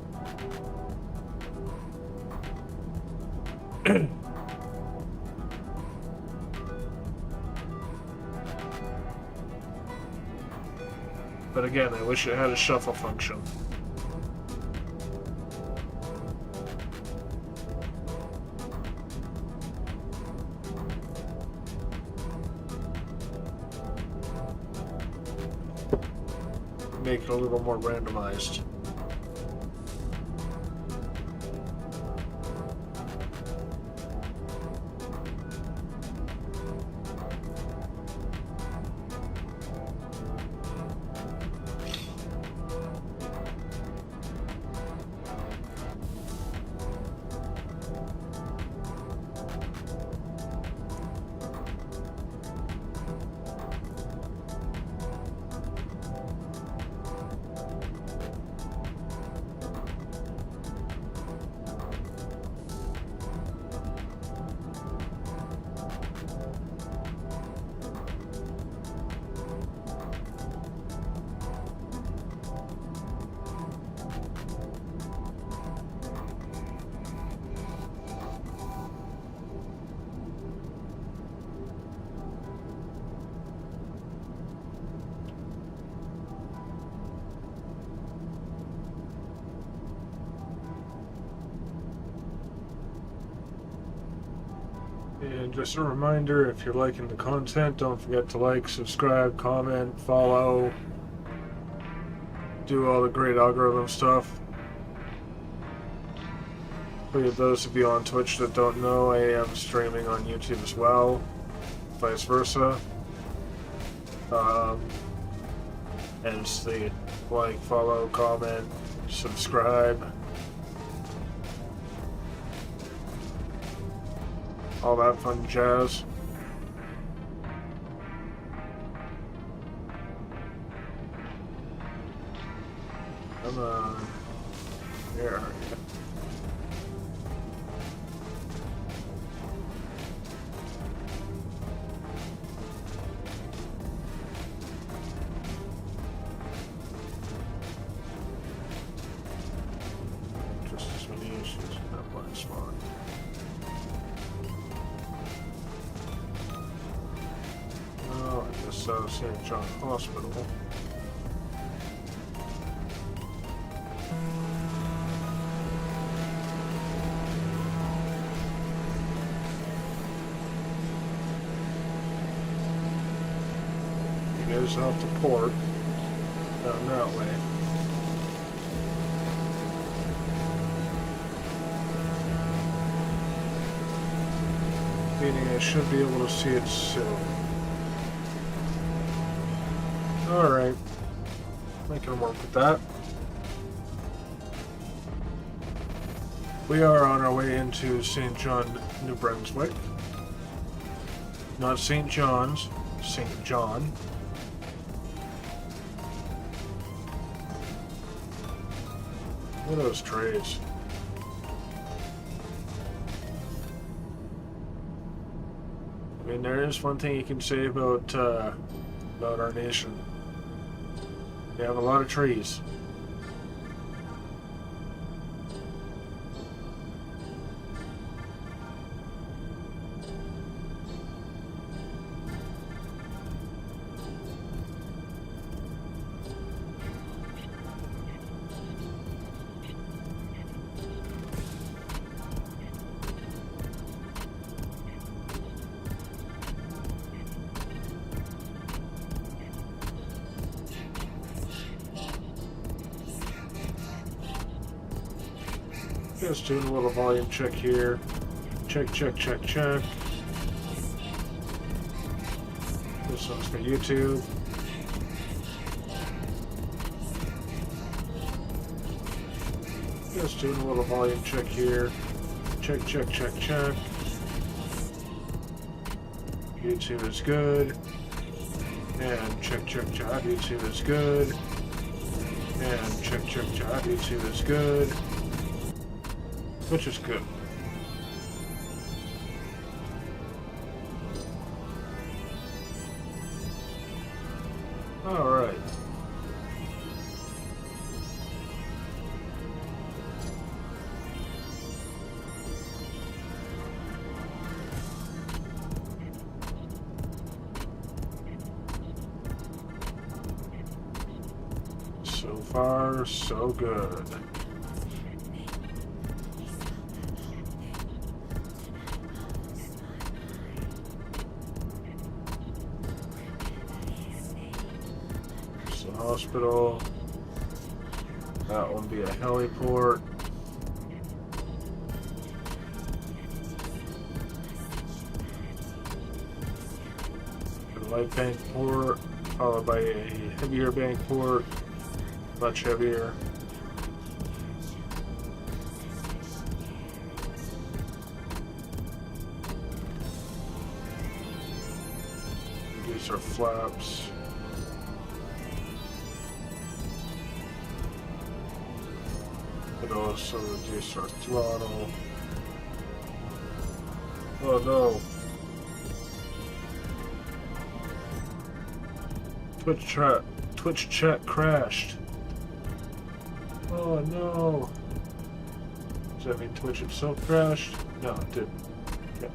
But again, I wish it had a shuffle function. Make it a little more randomized. And just a reminder, if you're liking the content, don't forget to like, subscribe, comment, follow, do all the great algorithm stuff. For those of you on Twitch that don't know, I am streaming on YouTube as well, vice versa. And the like, follow, comment, subscribe. All that fun jazz. Come on. Here. Just as many issues in that black spot. Saint John Hospital. He goes off to port down that way. Meaning I should be able to see it soon. Alright, I can work with that. We are on our way into Saint John, New Brunswick. Not St. John's, Saint John. Look at those trays. I mean, there is one thing you can say about our nation. We have a lot of trees. Just doing a little volume check here. Check, check, check, check. This one's for YouTube. Just doing a little volume check here. Check, check, check, check. YouTube is good. And check, check, check. YouTube is good. And check, check, check. YouTube is good. Which is good. All right. So far, so good. Hospital. That will be a heliport. A light bank port, followed by a heavier bank port, much heavier. These are flaps. Could also reduce our throttle. Oh no. Twitch chat crashed. Oh no. Does that mean Twitch itself crashed? No, it didn't. Okay.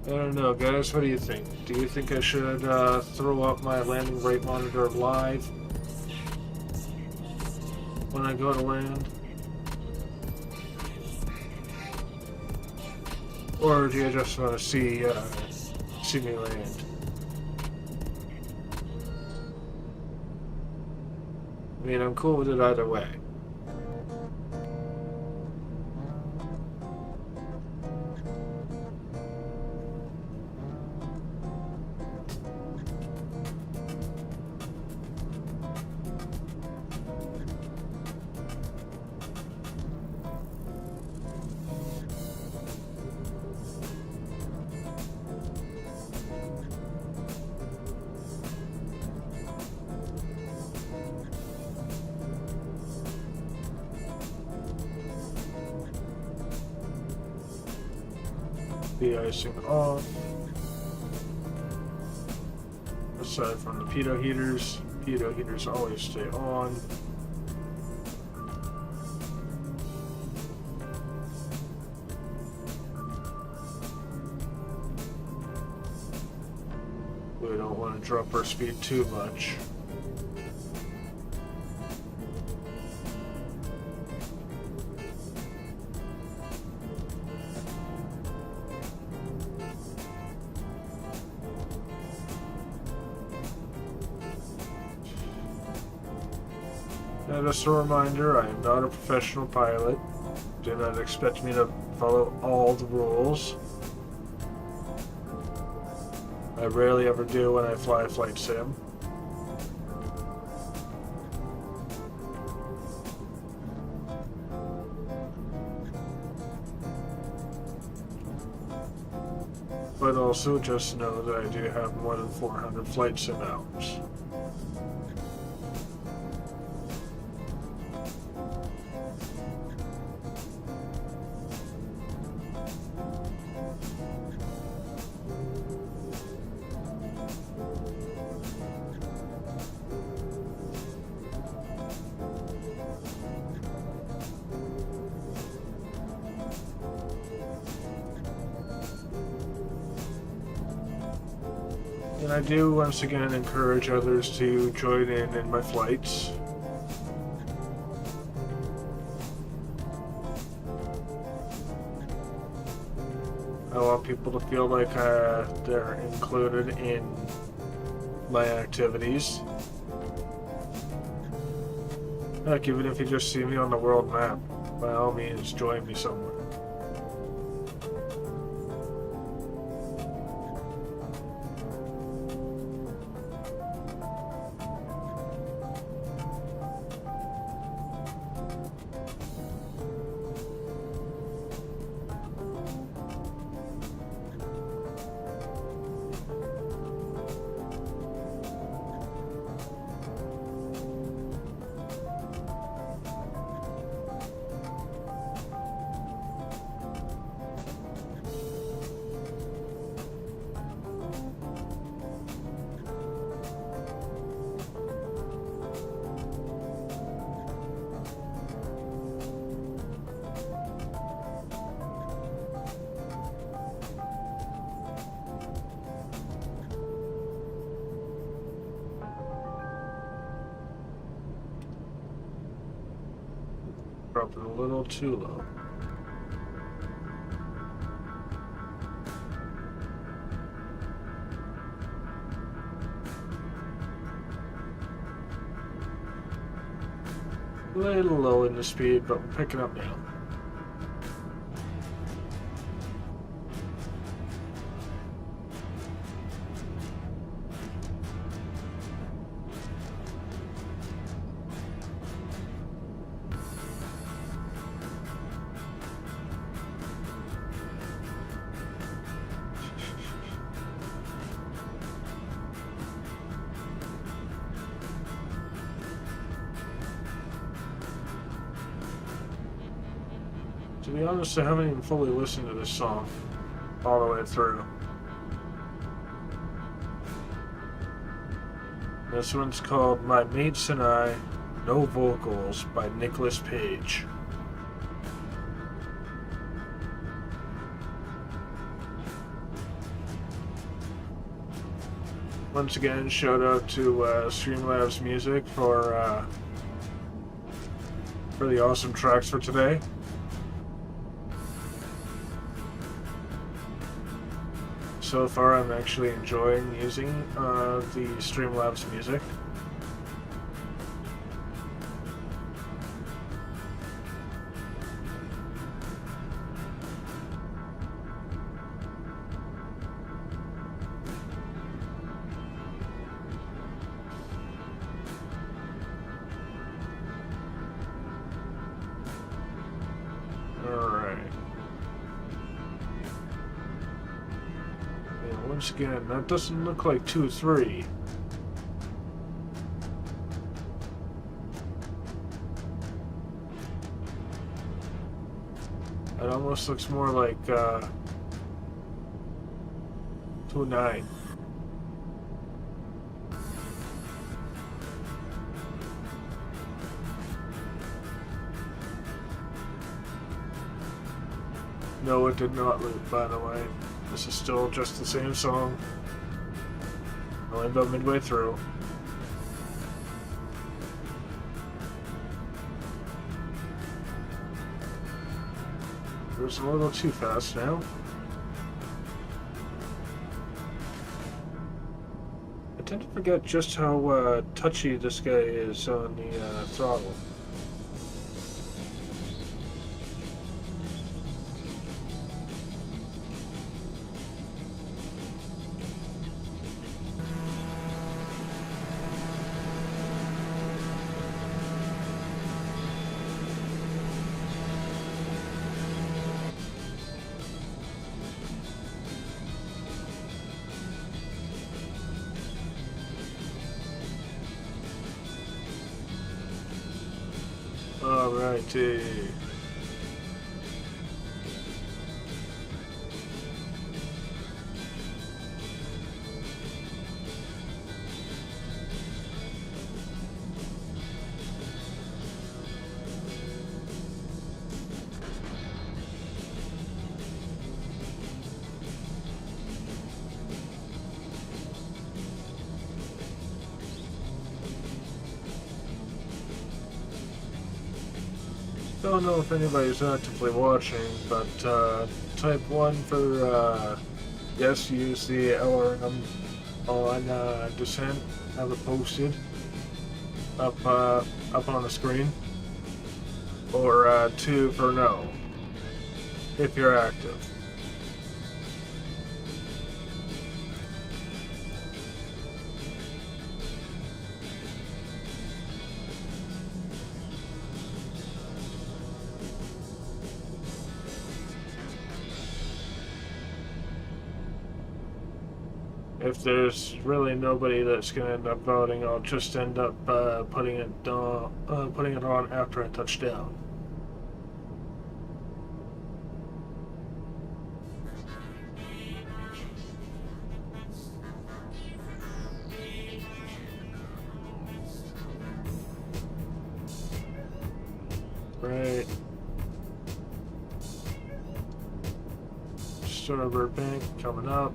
I don't know, guys. What do you think? Do you think I should throw up my landing rate monitor live when I go to land? Or do you just want to see me land? I mean, I'm cool with it either way. De-icing off. Aside from the pitot heaters always stay on. We don't want to drop our speed too much. And just a reminder, I am not a professional pilot. Do not expect me to follow all the rules. I rarely ever do when I fly a flight sim. But also just know that I do have more than 400 flight sim hours. And I do once again encourage others to join in my flights. I want people to feel like they're included in my activities. Heck, even if you just see me on the world map, by all means join me somewhere. Dropping a little too low. A little low in the speed, but we're picking up now. To be honest, I haven't even fully listened to this song all the way through. This one's called My Mates and I, No Vocals by Nicholas Page. Once again, shout out to StreamLabs Music for the awesome tracks for today. So far, I'm actually enjoying using the StreamLabs music. Once again, that doesn't look like 2-3. It almost looks more like 2-9. No, it did not loop, by the way. This is still just the same song. Only about midway through. It was a little too fast now. tend to forget just how touchy this guy is on the throttle. Alrighty. Don't know if anybody's actively watching, but type 1 for yes, use the LRM on descent. Have it posted up on the screen, or 2 for no if you're active. If there's really nobody that's going to end up voting, I'll just end up putting it on after I touch down. Right. Starboard bank coming up.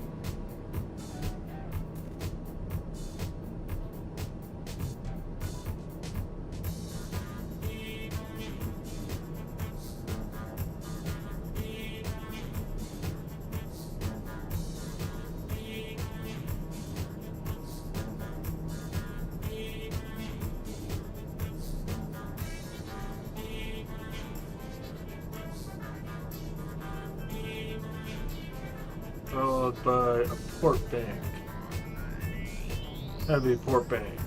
Followed by a port bank. Heavy port bank.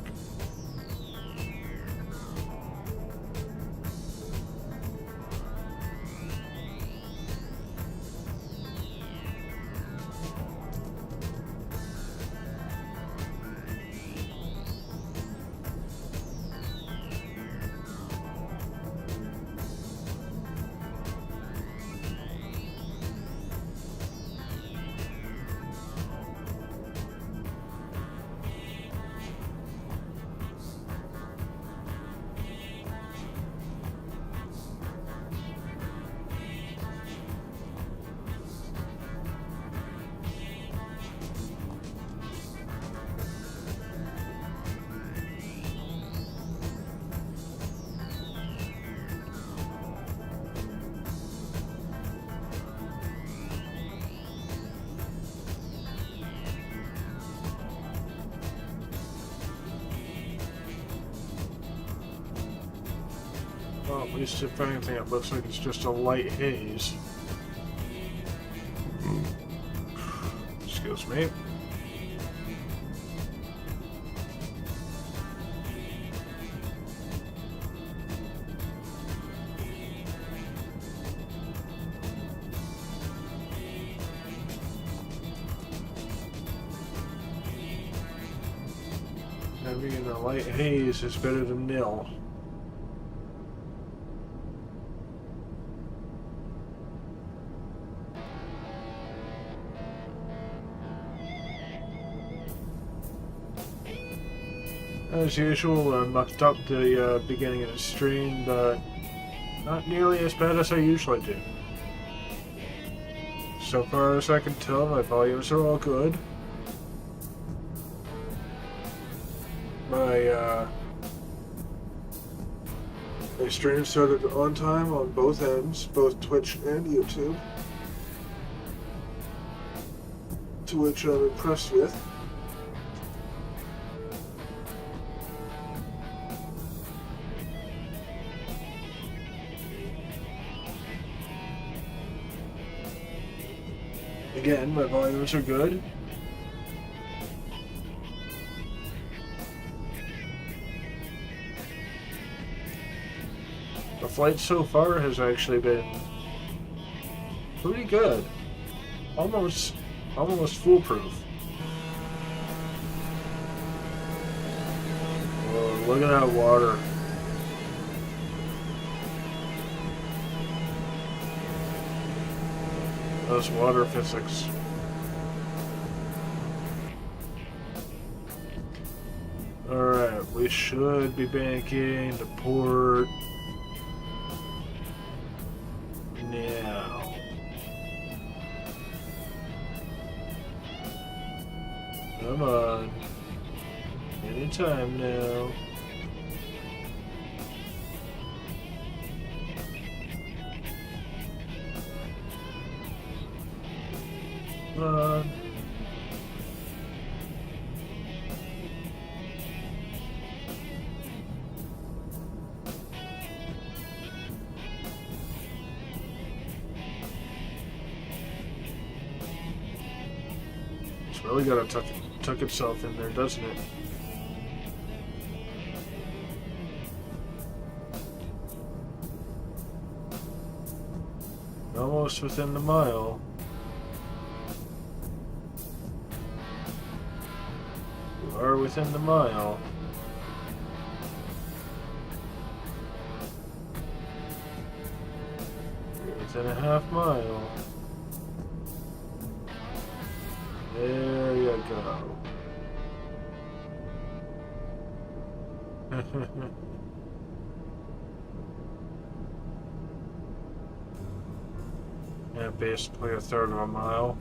Well, at least if anything, it looks like it's just a light haze. Excuse me. Having a light haze is better than nil. As usual, I mucked up the beginning of the stream, but not nearly as bad as I usually do. So far as I can tell, my volumes are all good. My stream started on time on both ends, both Twitch and YouTube, to which I'm impressed with. Again, my volumes are good. The flight so far has actually been pretty good. Almost foolproof. Whoa, look at that water. Those water physics. Alright, we should be banking to port now. Come on. Anytime now. Come on. It's really got to tuck itself in there, doesn't it? Almost within the mile. You are within the mile. You're within a half mile. There you go. Yeah, basically a third of a mile.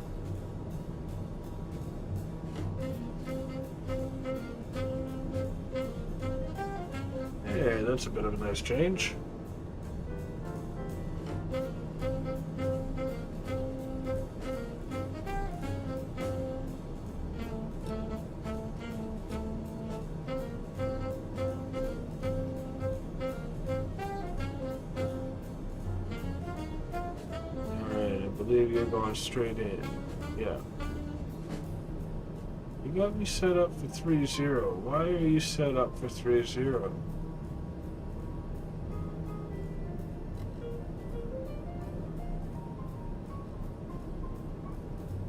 Hey, that's a bit of a nice change. Going straight in. Yeah. You got me set up for 3-0. Why are you set up for 3-0?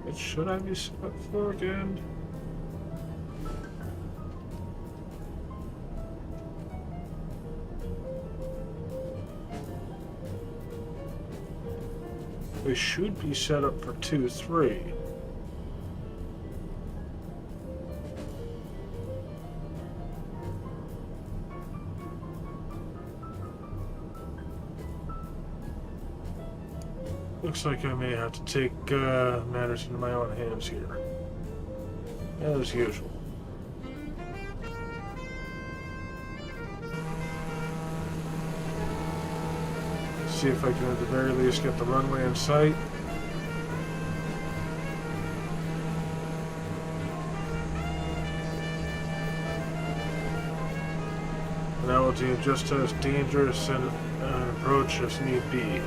What should I be set up for again? We should be set up for 2-3. Looks like I may have to take matters into my own hands here, as usual. See if I can at the very least get the runway in sight. And I will do just as dangerous an approach as need be.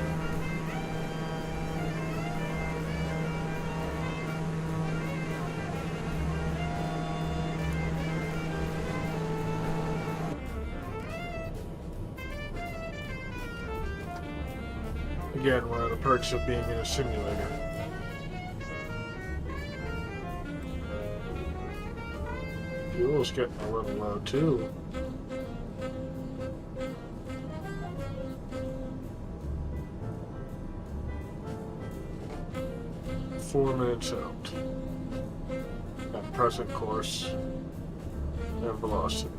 Again, one of the perks of being in a simulator. Fuel's getting a little low too. Four minutes out. At present course and velocity.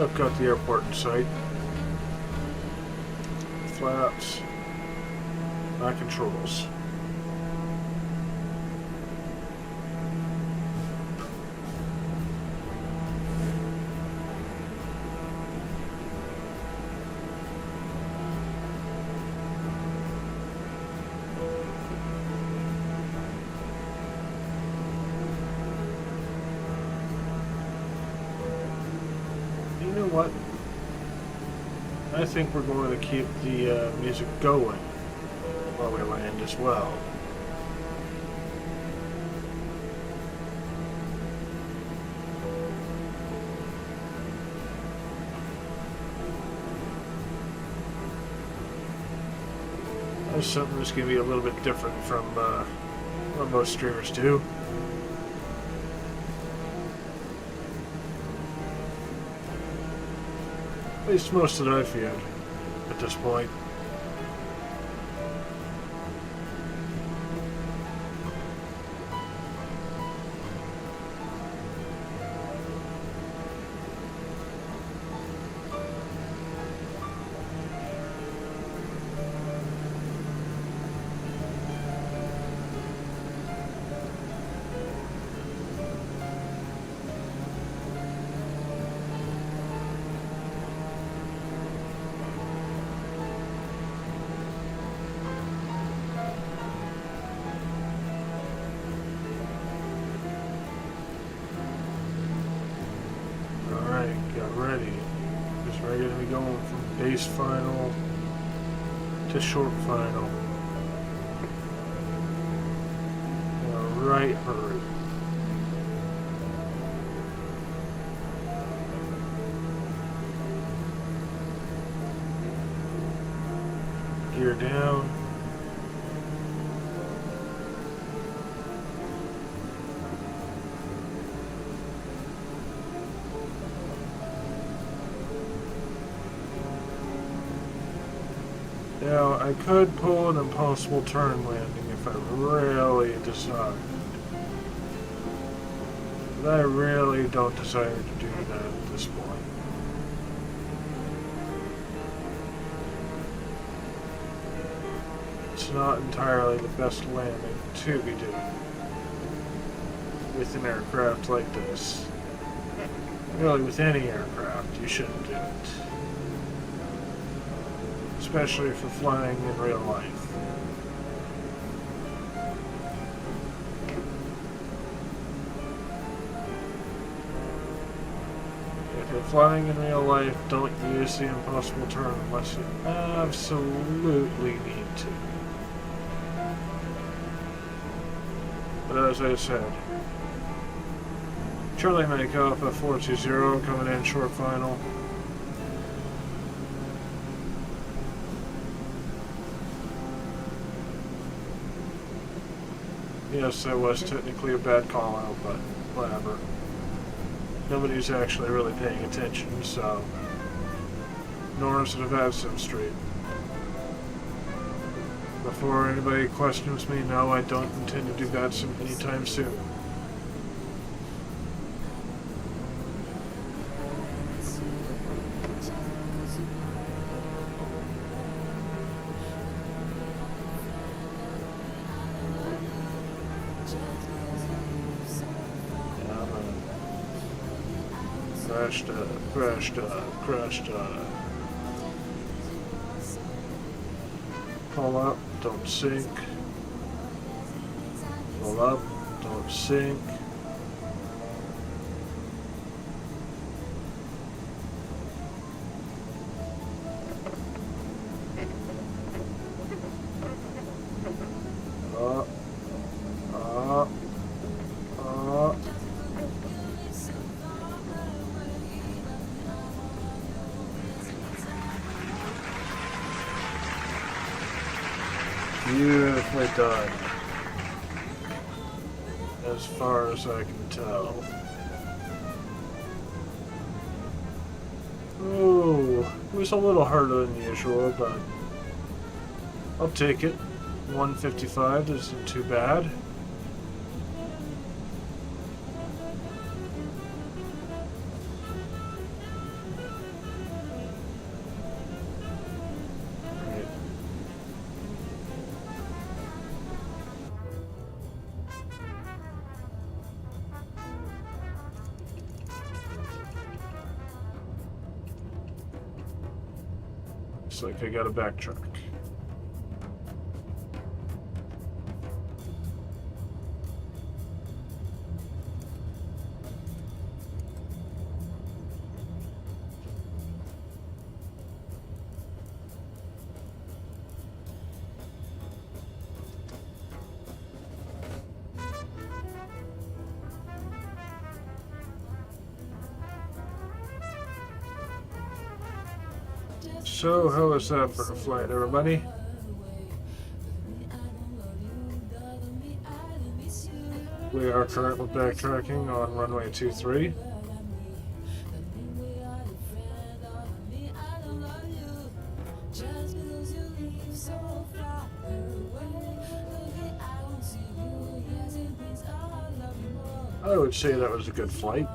I've got the airport in sight. Flaps. My controls. know what? I think we're going to keep the music going while we land as well. There's something that's going to be a little bit different from what most streamers do. At least most that I've viewed at this point. Final to short final. Right hurry. Gear down. Now, I could pull an impossible turn landing if I really desired. But I really don't desire to do that at this point. It's not entirely the best landing to be doing with an aircraft like this. Really, with any aircraft, you shouldn't do it. Especially for flying in real life. If you're flying in real life, don't use the impossible turn unless you absolutely need to. But as I said, Charlie Mike Alpha 420 coming in short final. Yes, that was technically a bad call out, but whatever. Nobody's actually really paying attention, so nor should have had some street. Before anybody questions me, no, I don't intend to do that anytime soon. Crashed. Pull up, don't sink. Pull up, don't sink. Beautifully done, as far as I can tell. Oh, it was a little harder than usual, but I'll take it. 155 isn't too bad. Looks like I gotta backtrack. So, how was that for the flight, everybody? We are currently backtracking on runway 23. I would say that was a good flight.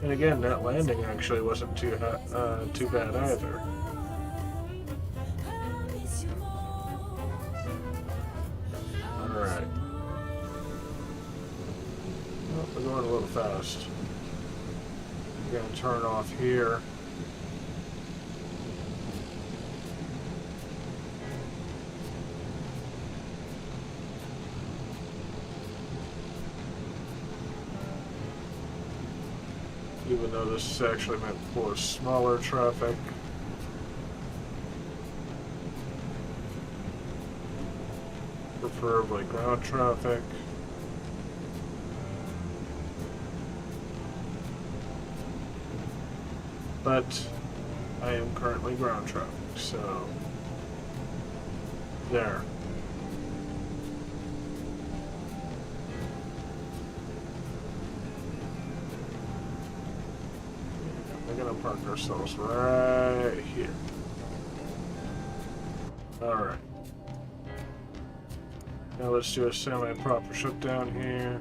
And again, that landing actually wasn't too bad either. Alright. Well, we're going a little fast. We're going to turn off here. Even though this is actually meant for smaller traffic. Preferably ground traffic. But I am currently ground traffic, so there. We're gonna park ourselves right here. Alright. Now let's do a semi-proper shutdown here.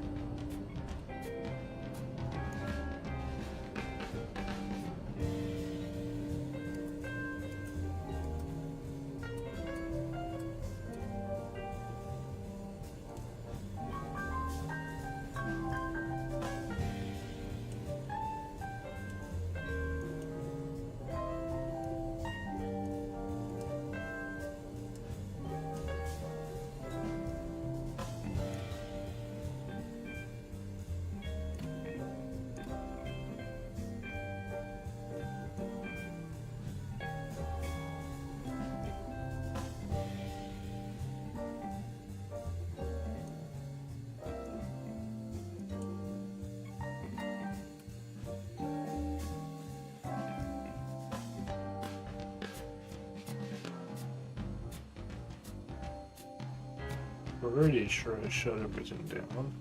Pretty sure I shut everything down.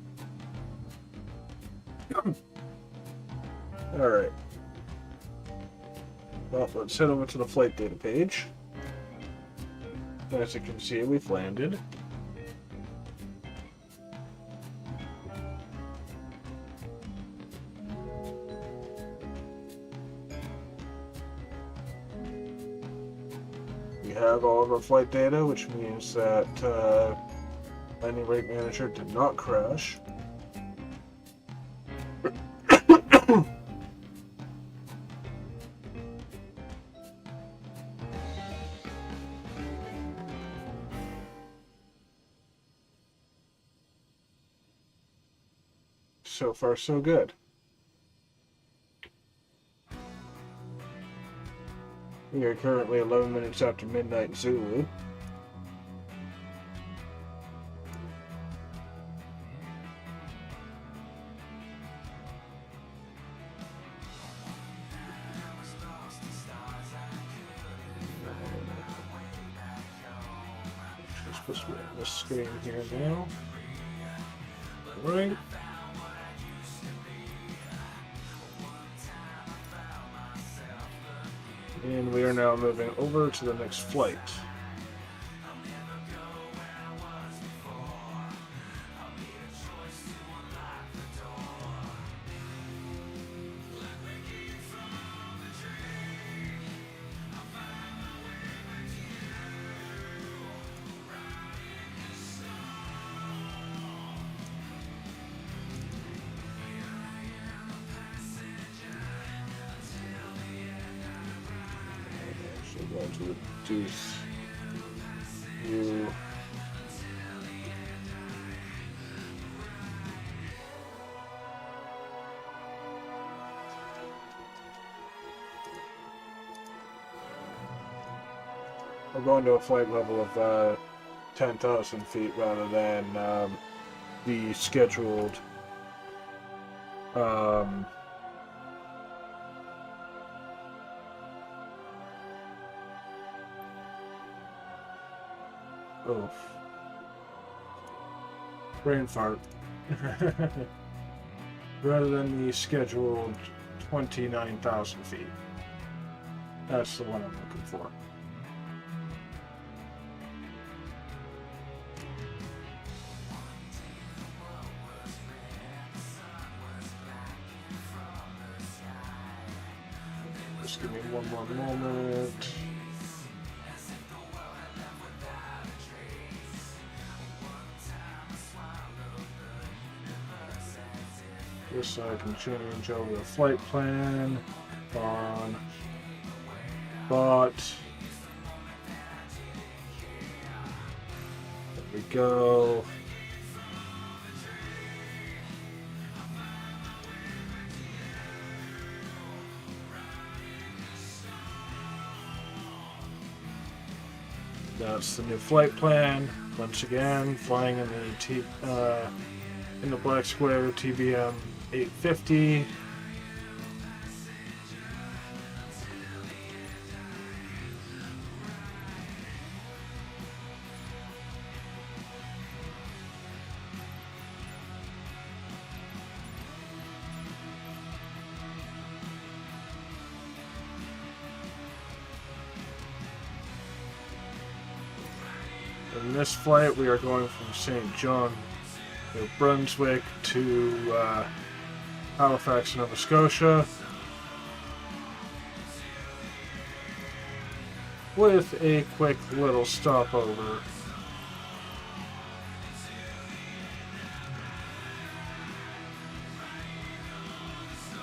Alright. Well, let's head over to the flight data page. As you can see, we've landed. We have all of our flight data, which means that landing rate manager did not crash. So far, so good. We are currently 11 minutes after midnight Zulu. Just put this screen here now. Right. And we are now moving over to the next flight. Going to reduce you. We're going to a flight level of 10,000 feet rather than the scheduled Oof. Brain fart. Rather than the scheduled 29,000 feet. That's the one I'm looking for. Just give me one more moment. Just so I can change over the flight plan on bot. There we go. That's the new flight plan. Once again, flying in the Black Square TBM 850. In this flight, we are going from Saint John New Brunswick to Halifax, Nova Scotia, with a quick little stopover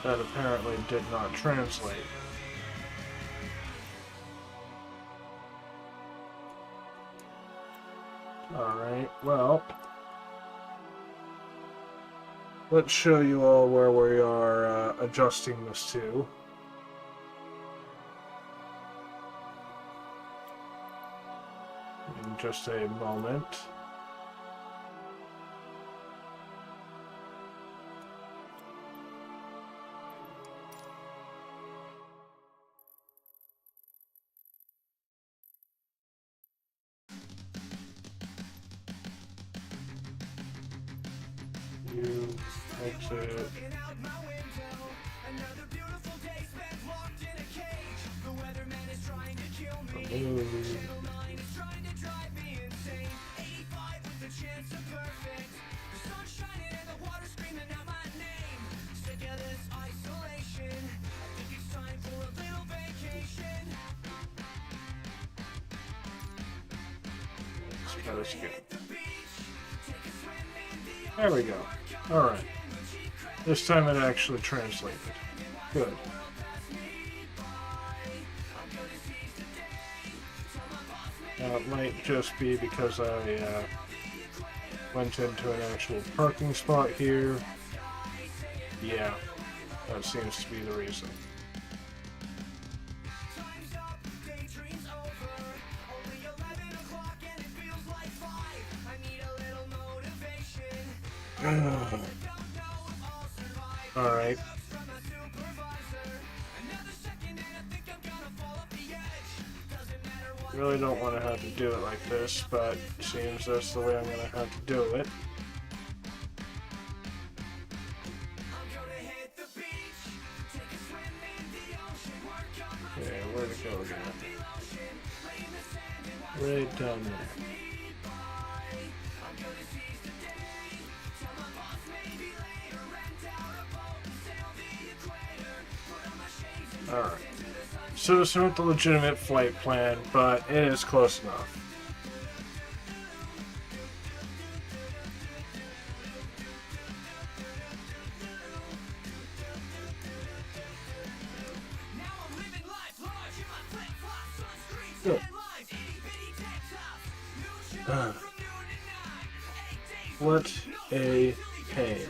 that apparently did not translate. Alright, well, let's show you all where we are adjusting this to. In just a moment. You exit. Remove. Let's go. There we go. Alright. This time it actually translated. Good. Now it might just be because I went into an actual parking spot here. Yeah, that seems to be the reason. Alright. Really don't want to have to do it like this, but it seems that's the way I'm going to have to do it. Okay, where'd it go again? Right down there. Alright. So it's not the legitimate flight plan, but it is close enough. Good. What a pain.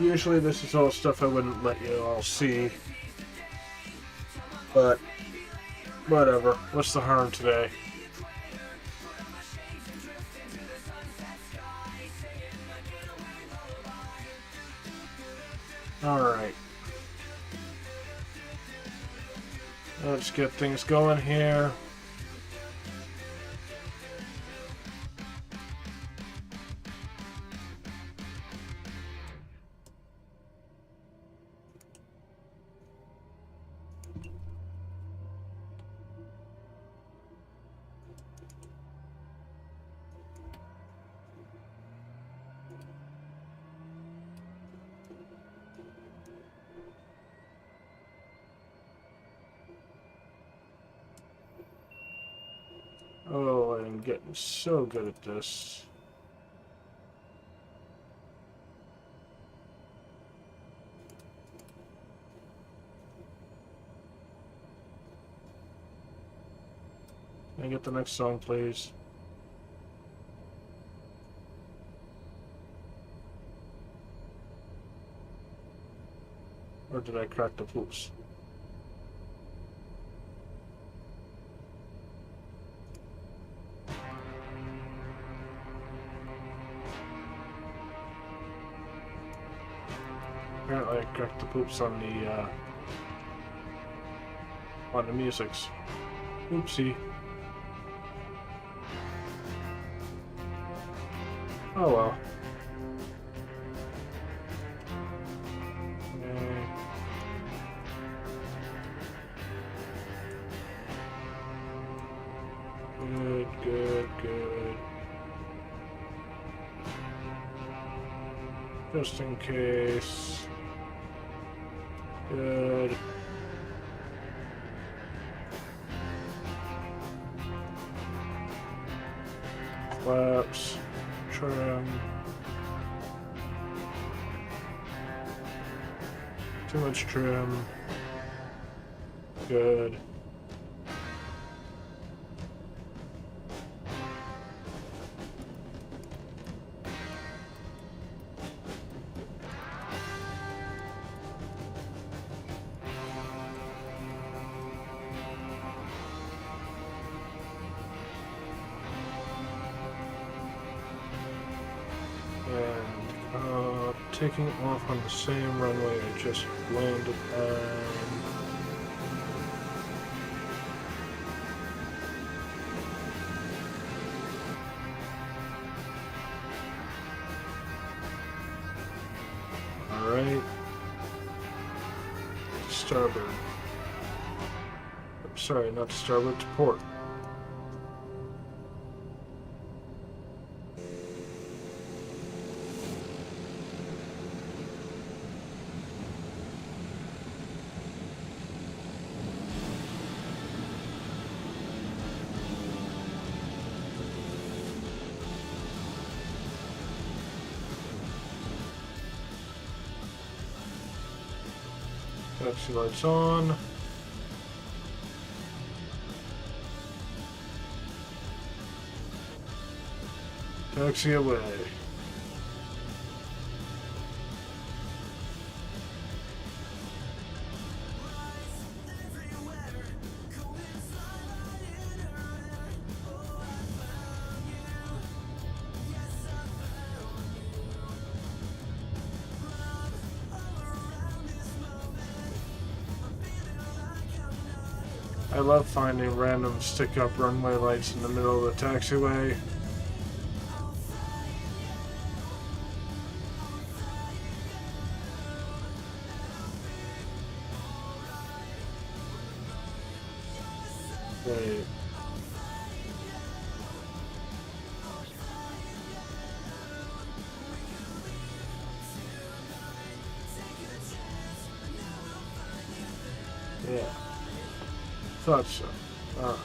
Usually this is all stuff I wouldn't let you all see, but whatever. What's the harm today? Alright. Let's get things going here. Oh, I'm getting so good at this. Can I get the next song, please? Or did I crack the poops? Apparently I cracked the poops on the musics. Oopsie. Oh well. Good, good, good. Just in case. Good. Flaps. Trim. Too much trim. Good. Taking off on the same runway I just landed on. Alright. Starboard. I'm sorry, not to starboard, to port. Taxi lights on. Taxi away. I love finding random stick-up runway lights in the middle of the taxiway. Wait. Yeah. Thought so. Alright.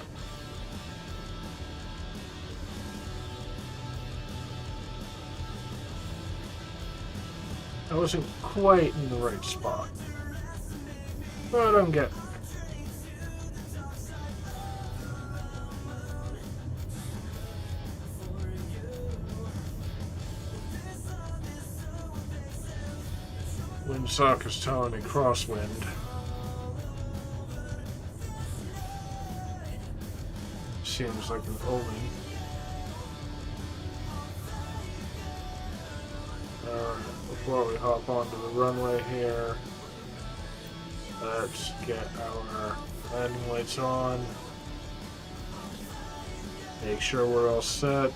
I wasn't quite in the right spot. But I'm getting there. Windsock is telling me crosswind. Seems like an omen. Alright. Before we hop onto the runway here, let's get our landing lights on. Make sure we're all set.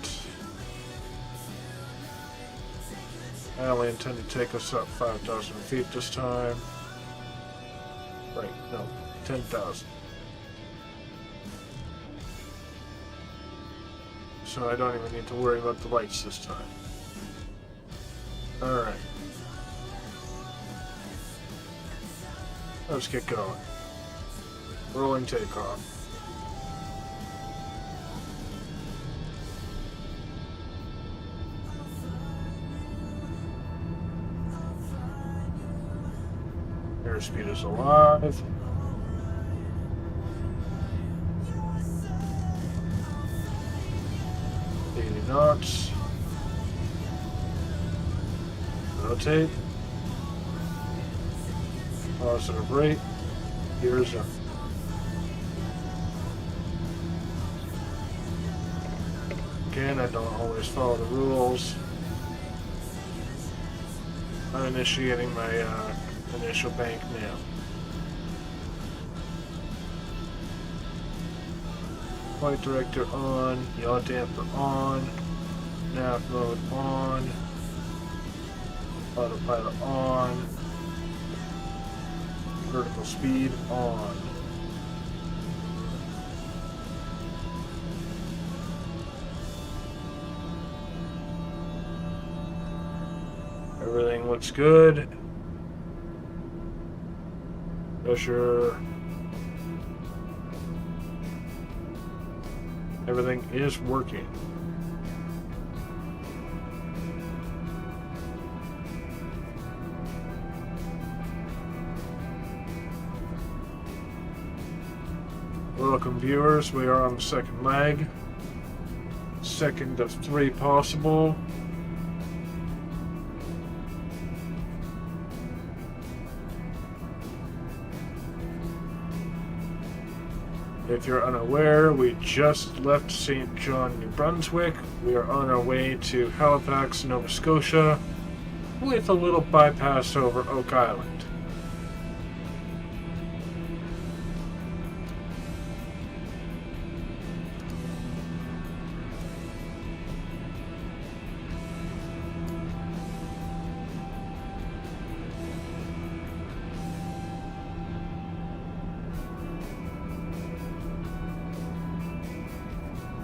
I only intend to take us up 5,000 feet this time. Right, no, 10,000. So I don't even need to worry about the lights this time. Alright. Let's get going. Rolling takeoff. Airspeed is alive. Knots. Rotate. Positive rate. Gears up. Again, I don't always follow the rules. I'm initiating my initial bank now. Flight director on, yaw damper on, nav mode on, autopilot on, vertical speed on. Everything looks good. Pressure. Everything is working. Welcome viewers, we are on the second leg. Second of 3 possible. If you're unaware, we just left Saint John New Brunswick. We are on our way to Halifax, Nova Scotia, with a little bypass over Oak Island.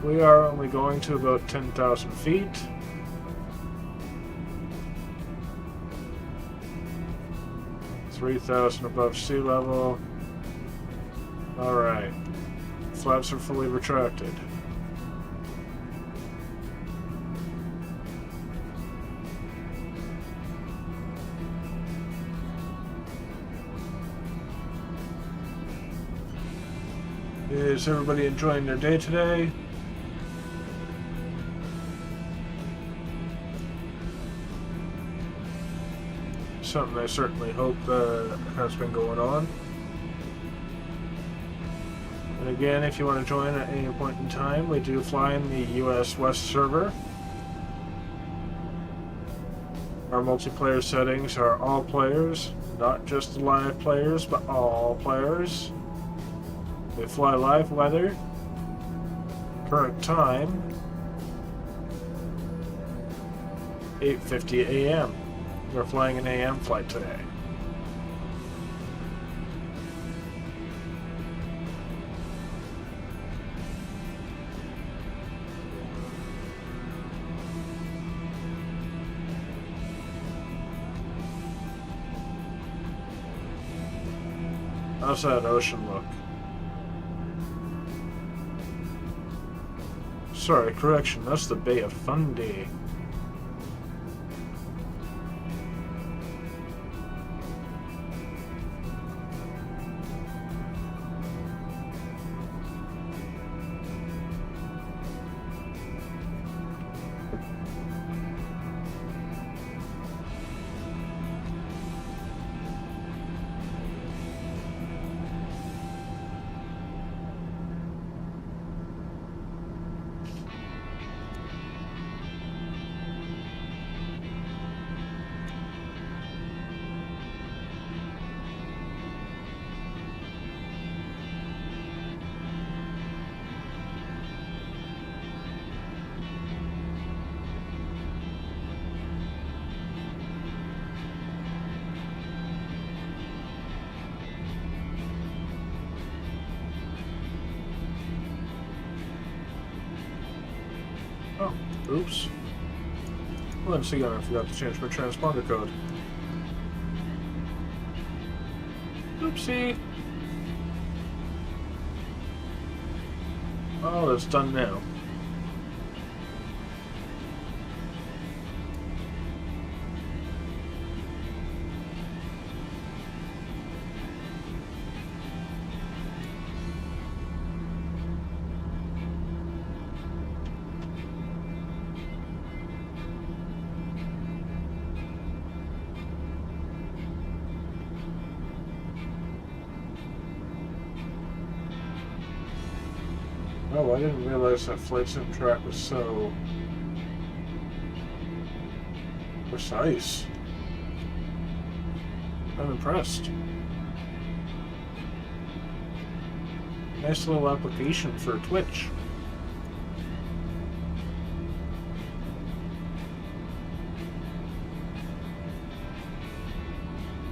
We are only going to about 10,000 feet. $3,000 above sea level. Alright. Flaps are fully retracted. Is everybody enjoying their day today? Something I certainly hope has been going on. And again, if you want to join at any point in time, we do fly in the US West server. Our multiplayer settings are all players, not just the live players, but all players. We fly live weather. Current time, 8:50 a.m. We're flying an AM flight today. How's that ocean look? Sorry, correction, that's the Bay of Fundy. Oops. Once again, I forgot to change my transponder code. Oopsie. Oh, it's done now. Oh, I didn't realize that flight sim track was so precise. I'm impressed. Nice little application for Twitch.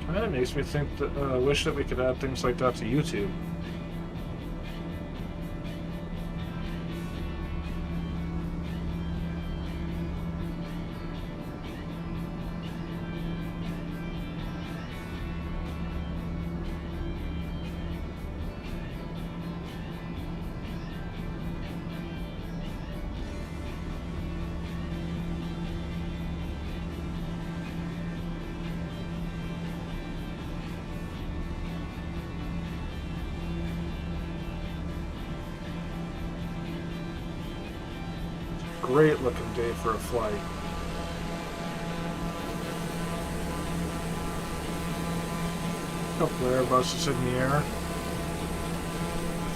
Kinda makes me think that wish that we could add things like that to YouTube. Great looking day for a flight. Couple of Airbuses in the air.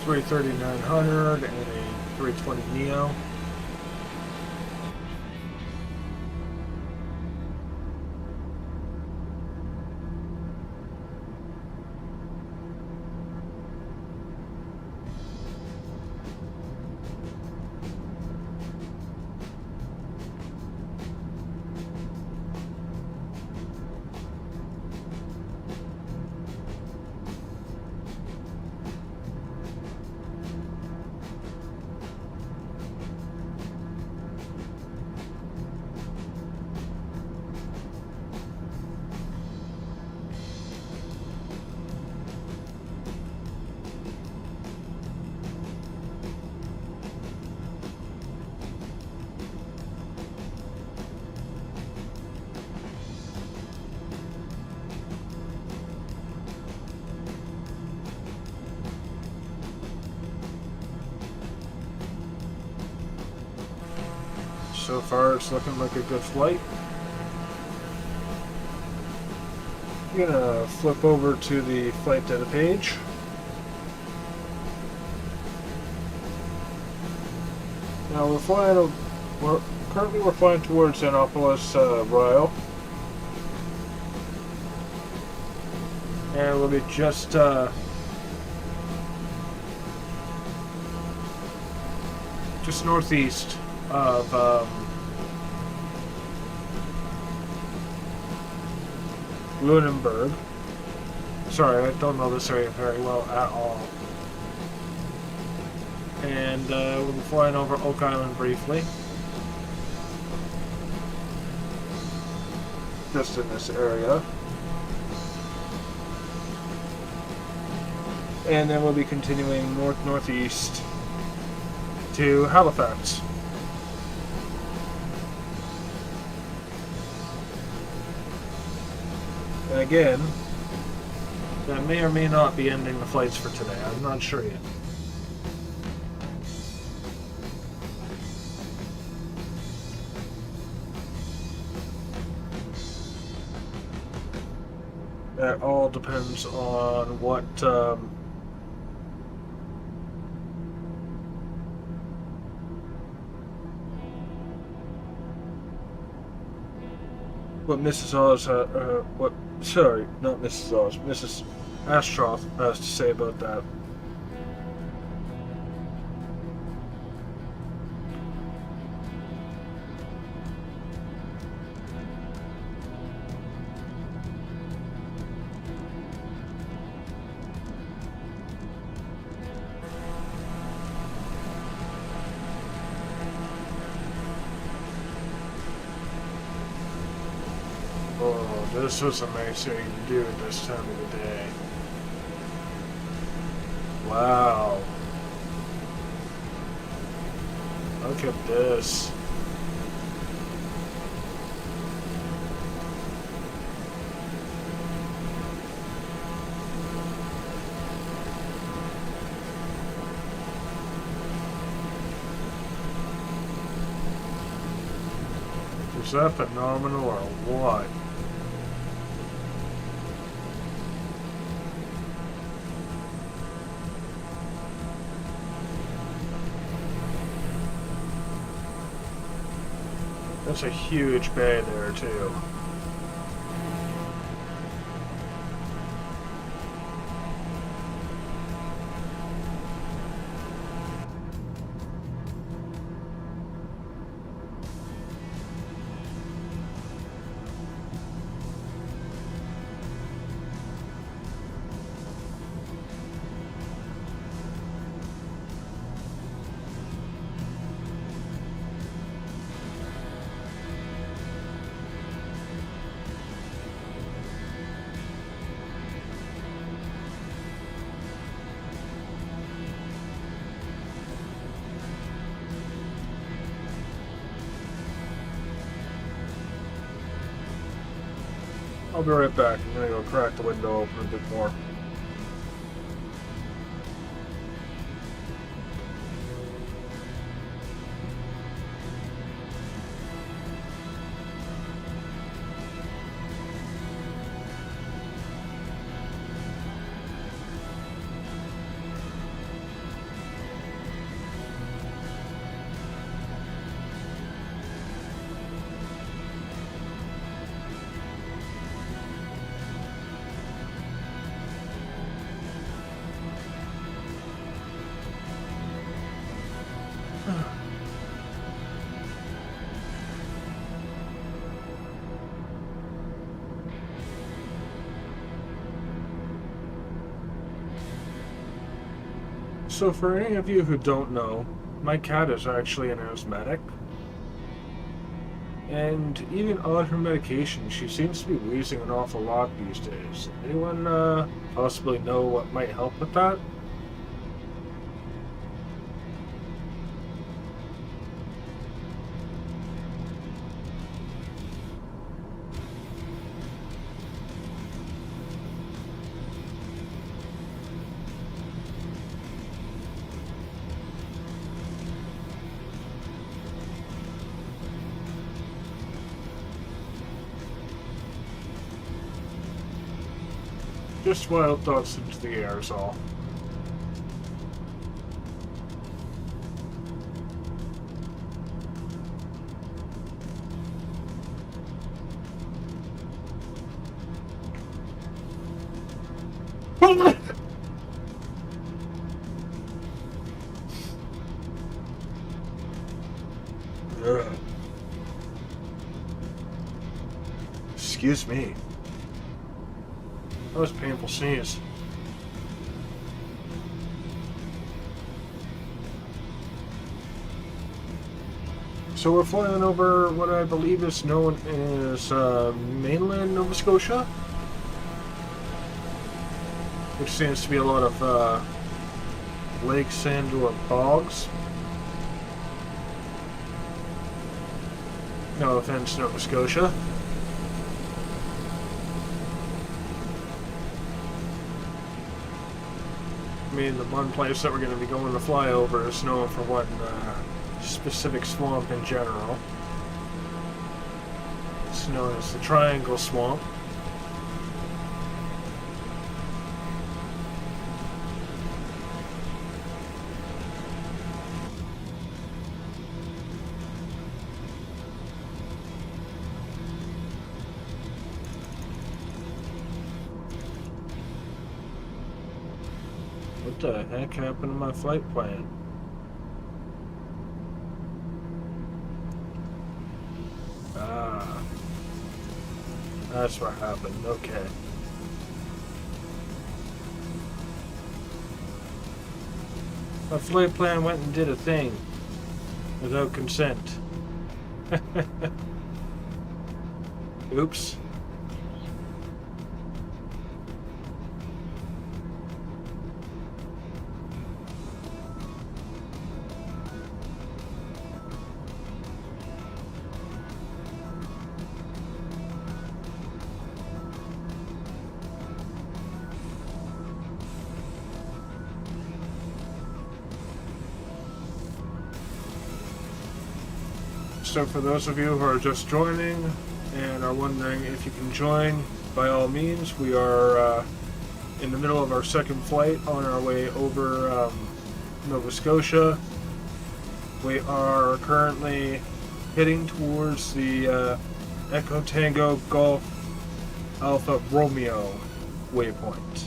330-900 and a 320 Neo. So far, it's looking like a good flight. I'm gonna flip over to the flight data page. Now we're flying. Currently we're flying towards Annapolis, Royal, and we'll be just northeast of Lunenburg. Sorry, I don't know this area very well at all. And we'll be flying over Oak Island briefly. Just in this area. And then we'll be continuing north-northeast to Halifax. And again, that may or may not be ending the flights for today. I'm not sure yet. That all depends on what Mrs. Oz, sorry, not Mrs. Oz, Mrs. Astroth has to say about that. This was a nice thing to do at this time of the day. Wow. Look at this. Is that phenomenal or what? That's a huge bay there too. I'll be right back. I'm gonna go crack the window open a bit more. So for any of you who don't know, my cat is actually an asthmatic. And even on her medication, she seems to be wheezing an awful lot these days. Anyone possibly know what might help with that? Just wild thoughts into the aerosol. Excuse me. That was a painful sneeze. So we're flying over what I believe is known as mainland Nova Scotia, which seems to be a lot of lake sand or bogs. No offense, Nova Scotia. I mean, the one place that we're going to be going to fly over is known for one specific swamp in general. It's known as the Triangle Swamp. What the heck happened to my flight plan? Ah, that's what happened. Okay. My flight plan went and did a thing without consent. Oops. So for those of you who are just joining and are wondering if you can join, by all means, we are in the middle of our second flight on our way over Nova Scotia. We are currently heading towards the Echo Tango Golf Alpha Romeo waypoint.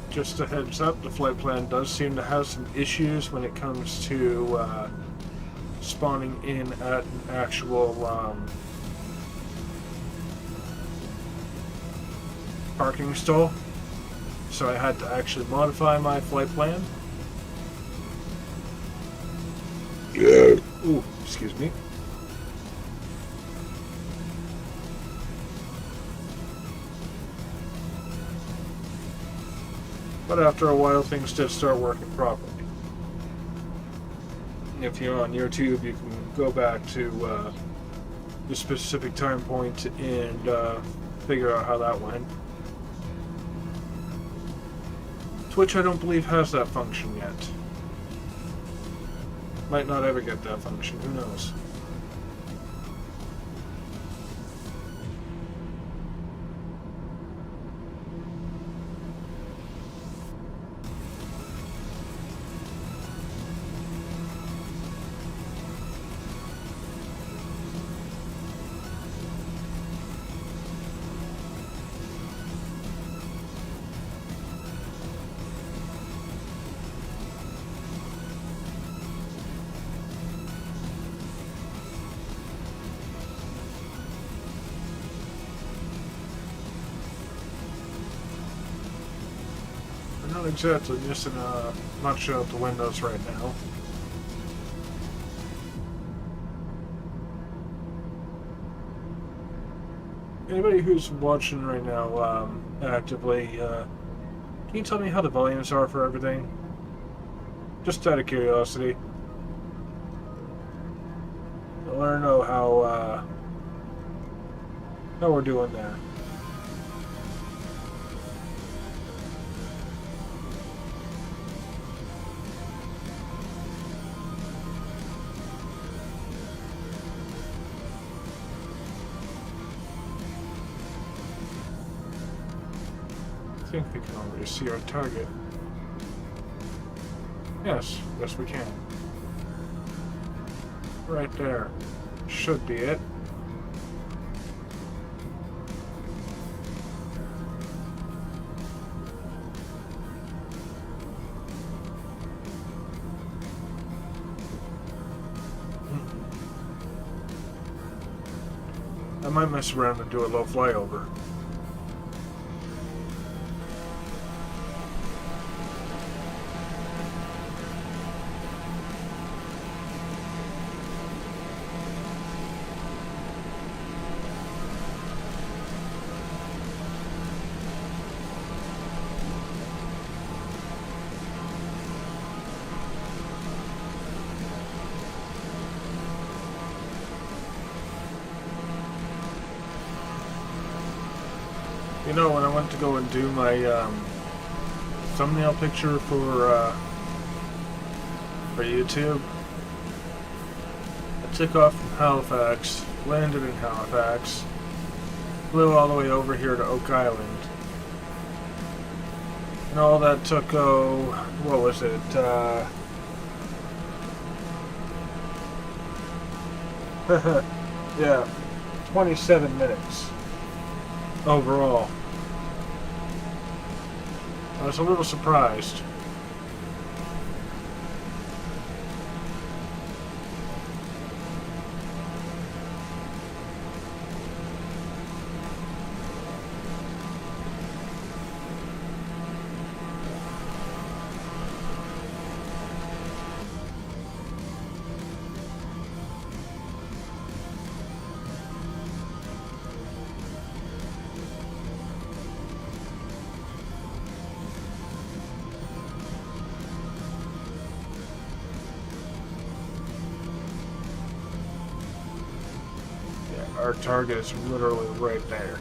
Just a heads up, the flight plan does seem to have some issues when it comes to spawning in at an actual parking stall. So I had to actually modify my flight plan. Ooh, excuse me. But after a while, things did start working properly. If you're on YouTube, you can go back to the specific time point and figure out how that went. Twitch, I don't believe, has that function yet. Might not ever get that function, who knows? Not exactly missing much out the windows right now. Anybody who's watching right now actively, can you tell me how the volumes are for everything? Just out of curiosity. I want to know how we're doing there. I think we can already see our target. Yes, we can. Right there. Should be it. I might mess around and do a low flyover. You know, when I went to go and do my thumbnail picture for YouTube, I took off from Halifax, landed in Halifax, flew all the way over here to Oak Island, and all that took, what was it, yeah, 27 minutes overall. I was a little surprised. our target is literally right there.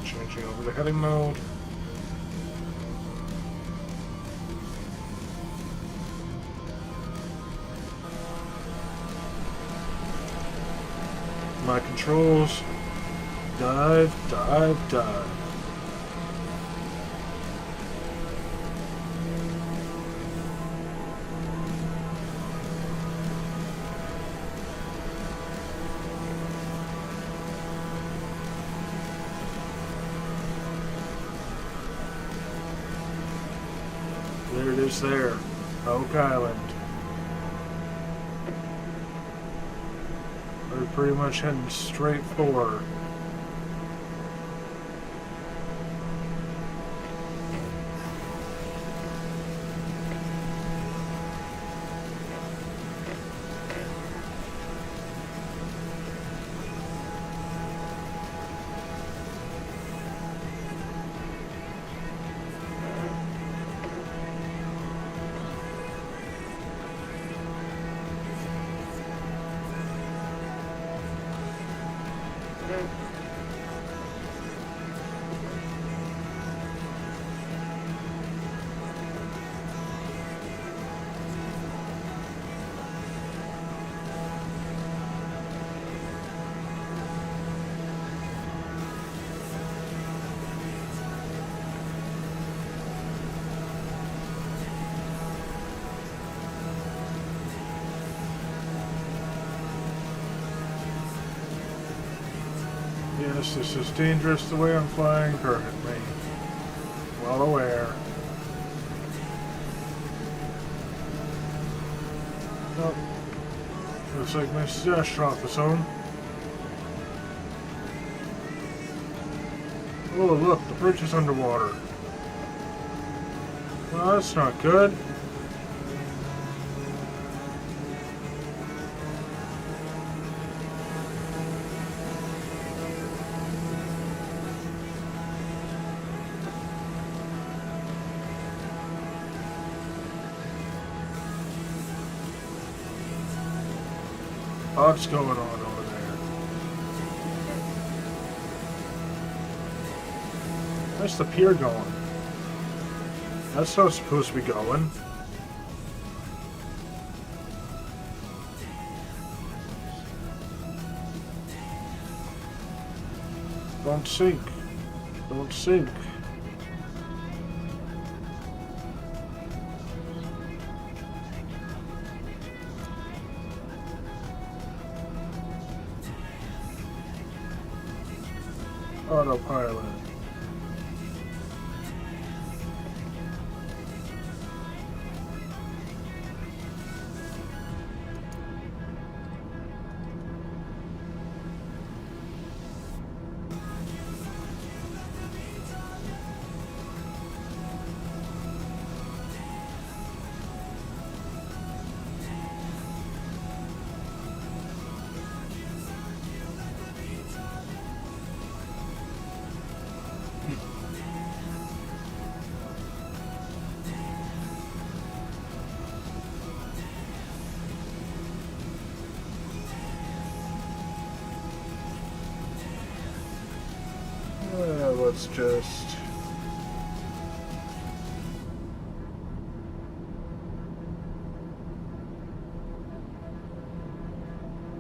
Changing over to heading mode. My controls. Dive, dive, dive. There it is there. Oak Island. We're pretty much heading straight for. Yes, this is dangerous the way I'm flying currently. Well aware. Oh, looks like my stash off its own. Oh look, the bridge is underwater. Well, that's not good. What's going on over there? Where's the pier going? That's how it's supposed to be going. Don't sink. Don't sink. Autopilot. Let's just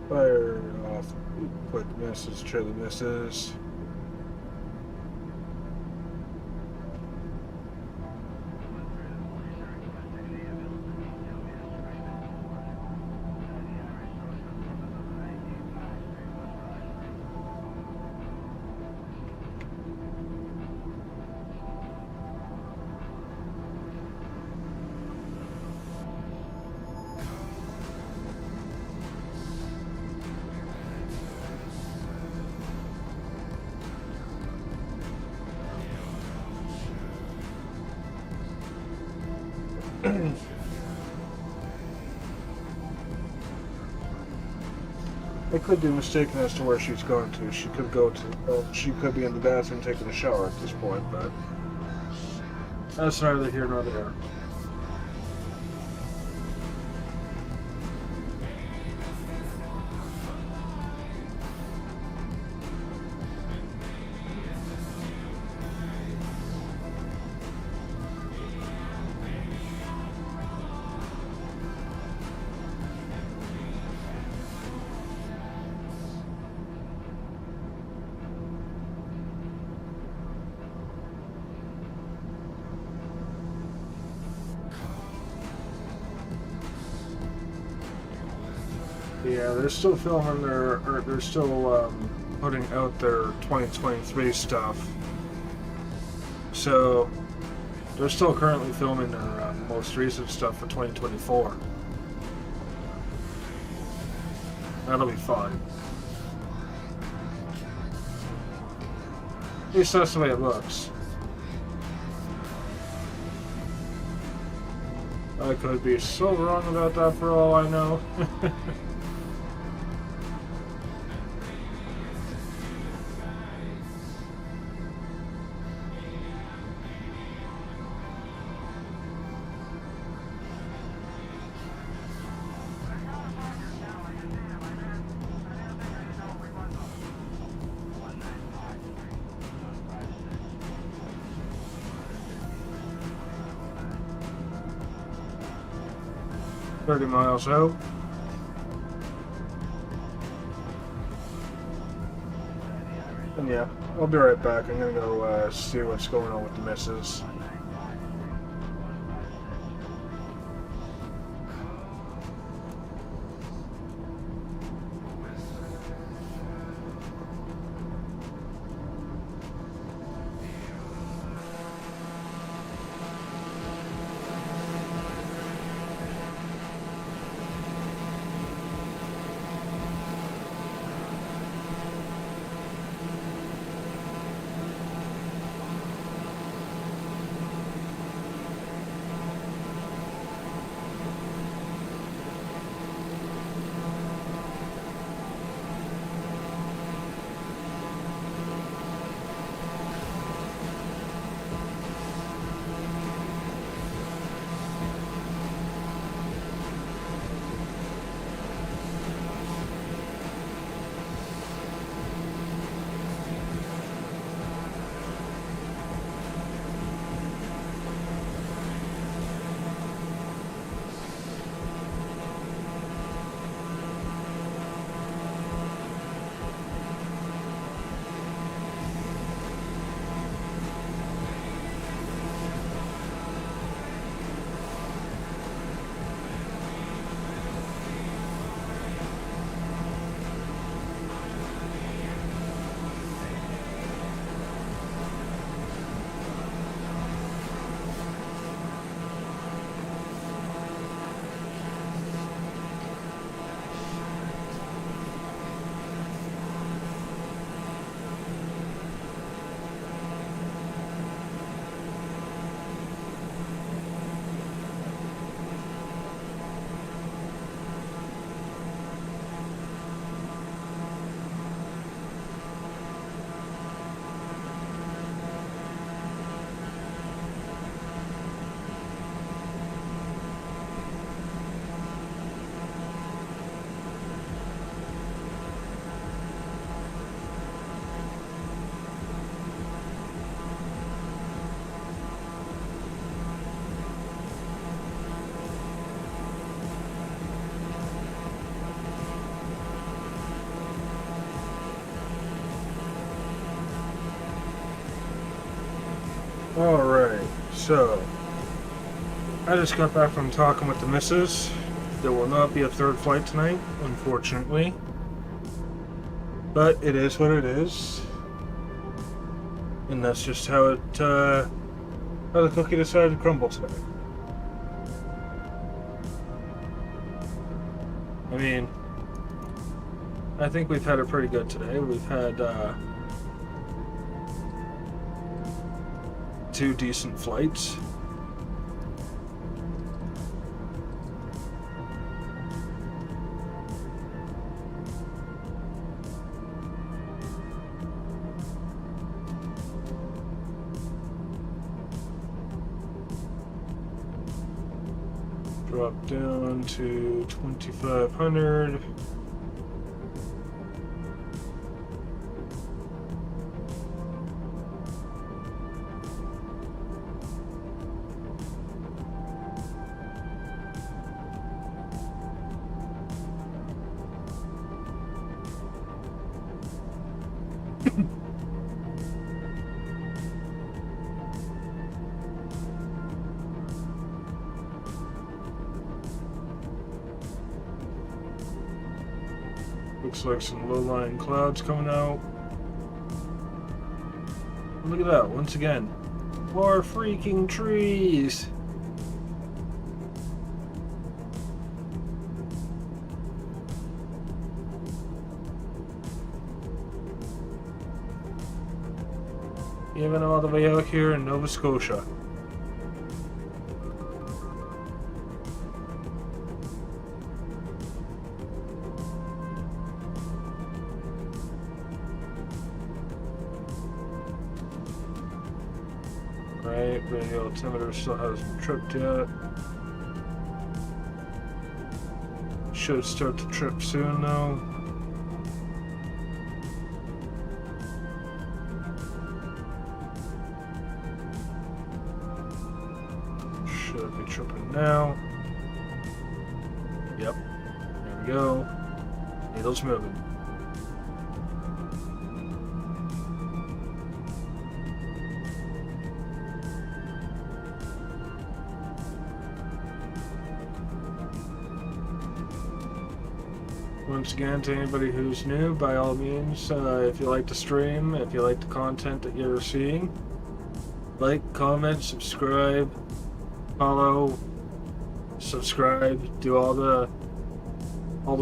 fire off quick message to the missus. I could be mistaken as to where she's going to. She could go to... Well, she could be in the bathroom taking a shower at this point, but... that's neither here nor there. Yeah, they're still filming their, or they're still putting out their 2023 stuff. So they're still currently filming their most recent stuff for 2024. That'll be fun. At least that's the way it looks. I could be so wrong about that for all I know. 30 miles out. And yeah, I'll be right back. I'm gonna go see what's going on with the missus. Alright, so I just got back from talking with the missus. There will not be a third flight tonight, unfortunately. But it is what it is. And that's just how it, how the cookie decided to crumble today. I mean, I think we've had it pretty good today. We've had, 2 decent flights. Drop down to 2,500. Looks like some low-lying clouds coming out. Look at that, once again. More freaking trees! Even all the way out here in Nova Scotia. Right, radio altimeter still hasn't tripped yet. Should start to trip soon though. Should be tripping now. Yep, there we go. Needle's moving. Once again, to anybody who's new, by all means, if you like the stream, if you like the content that you're seeing, like, comment, subscribe, follow, subscribe, do all the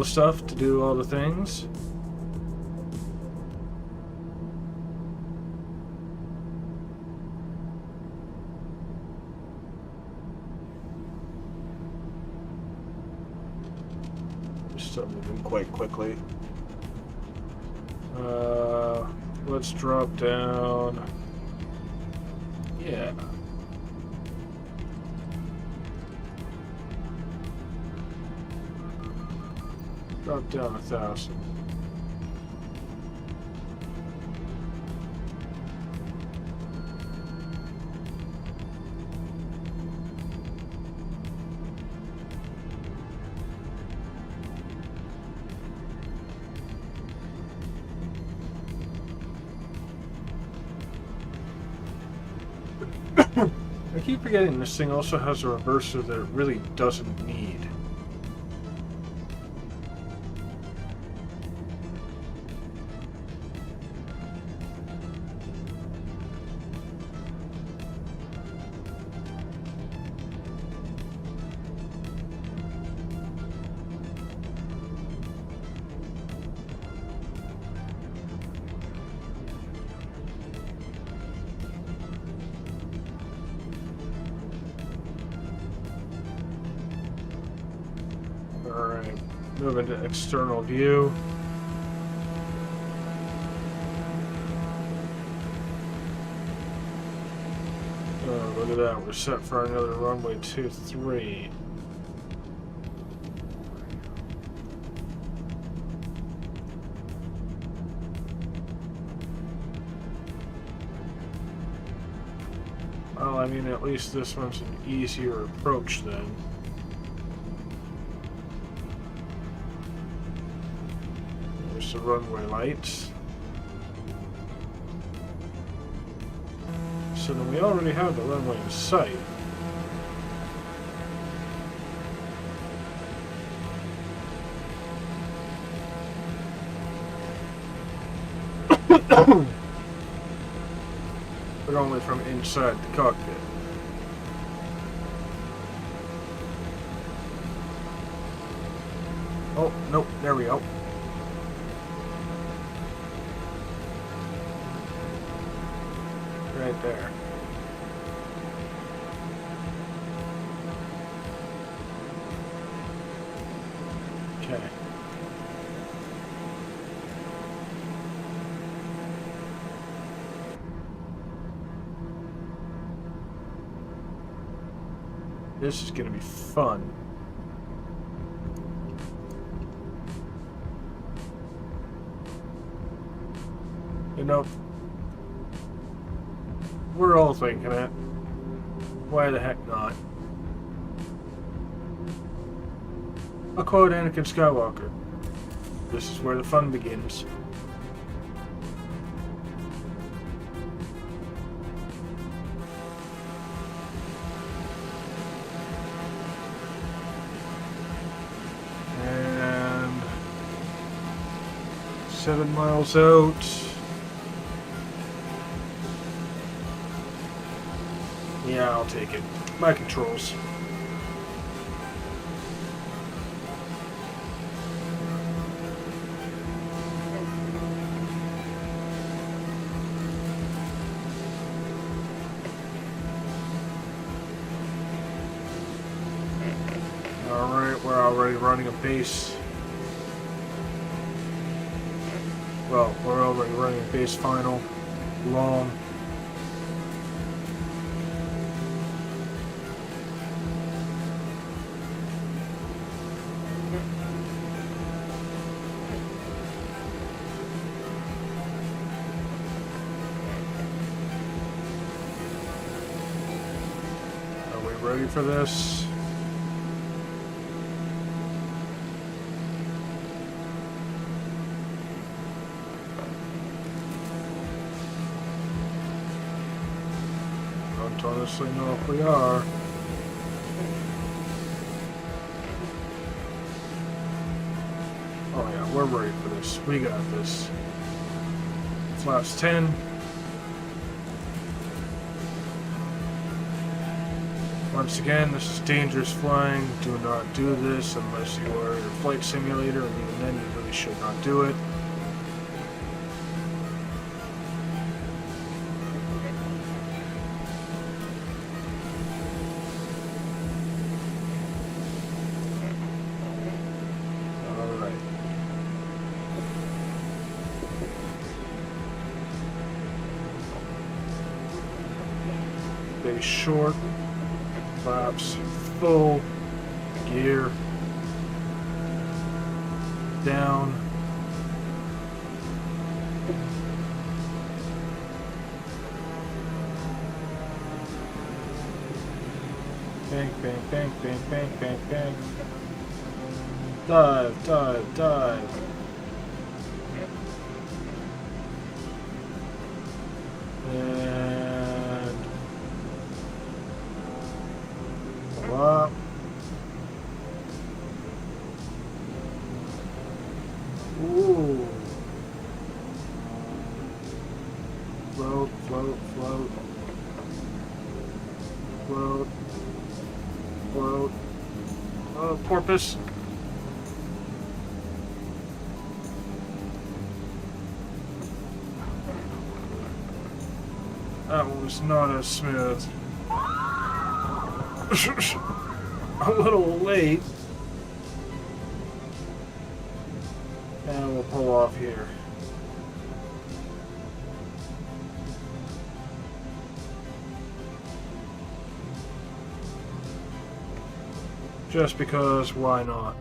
stuff to do all the things. Still moving quite quickly. Let's drop down. Yeah. Drop down 1,000. I keep forgetting this thing also has a reverser that it really doesn't need. Alright, move into external view. Oh, look at that, we're set for another runway 23. Well, I mean, at least this one's an easier approach then. There's the runway lights. So then we already have the runway in sight. But only from inside the cockpit. Oh, nope, there we go. Right there. Okay. This is going to be fun. You know, we're all thinking it. Why the heck not? I'll quote Anakin Skywalker. This is where the fun begins. And 7 miles out. Yeah, I'll take it. My controls. Alright, we're already running a base. Well, we're already running a base final. Long. Ready for this? Don't honestly know if we are. Oh yeah, we're ready for this. We got this. Flaps 10. Once again, this is dangerous flying. Do not do this unless you are in a flight simulator, and even then you really should not do it. Alright. Base short. Flaps full, gear down, bang, bang, bang, bang, bang, bang, bang, dive, dive, dive, and voila. Ooh. Float, float, float. Float. Float. Oh, porpoise. That one was not as smooth. A little late. And we'll pull off here. Just because, why not?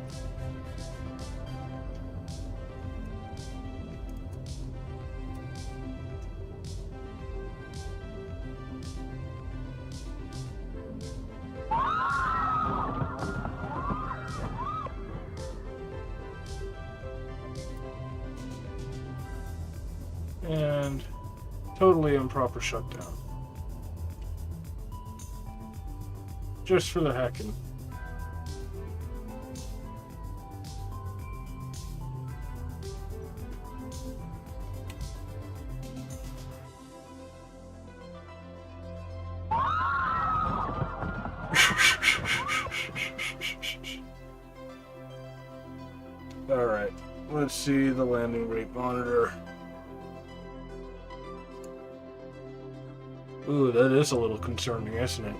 And totally improper shutdown. Just for the heckin'. Alright, let's see the landing rate monitor. Ooh, that is a little concerning, isn't it?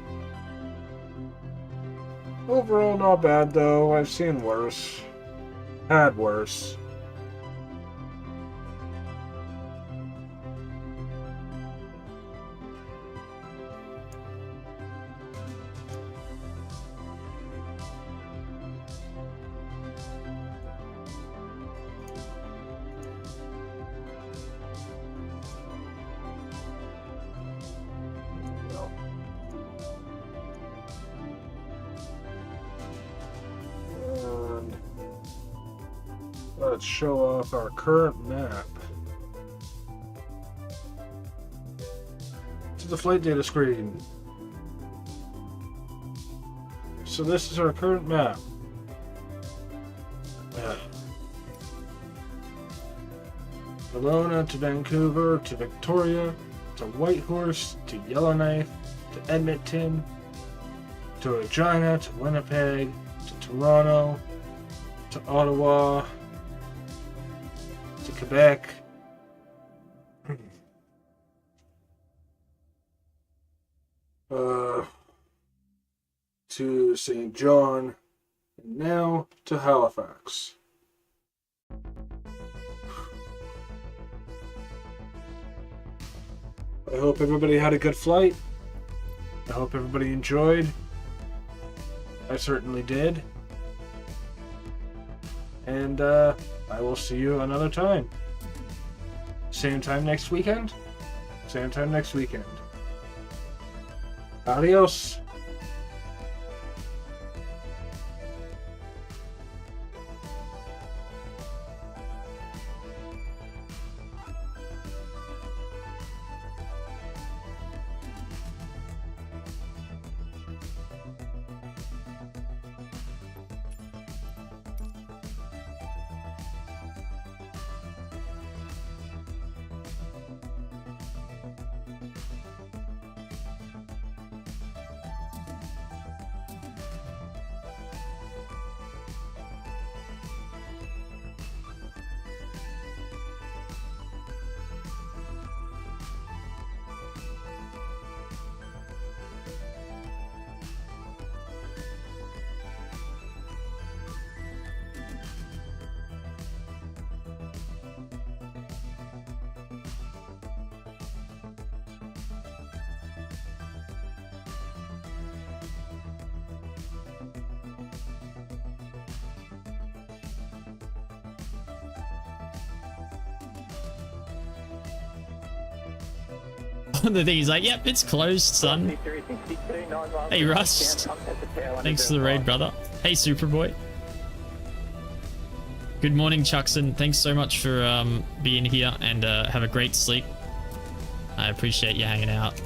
Overall, not bad though. I've seen worse. Had worse. Let's show off our current map to the flight data screen. So this is our current map. Kelowna to Vancouver to Victoria to Whitehorse to Yellowknife to Edmonton to Regina to Winnipeg to Toronto to Ottawa to Quebec to Saint John, and now to Halifax. I hope everybody had a good flight. I hope everybody enjoyed. I certainly did. And I will see you another time. Same time next weekend. Same time next weekend. Adios. The thing is like, yep, it's closed, son. Hey, Rust. Thanks for the raid, brother. Hey, Superboy. Good morning, Chuckson. Thanks so much for being here, and have a great sleep. I appreciate you hanging out.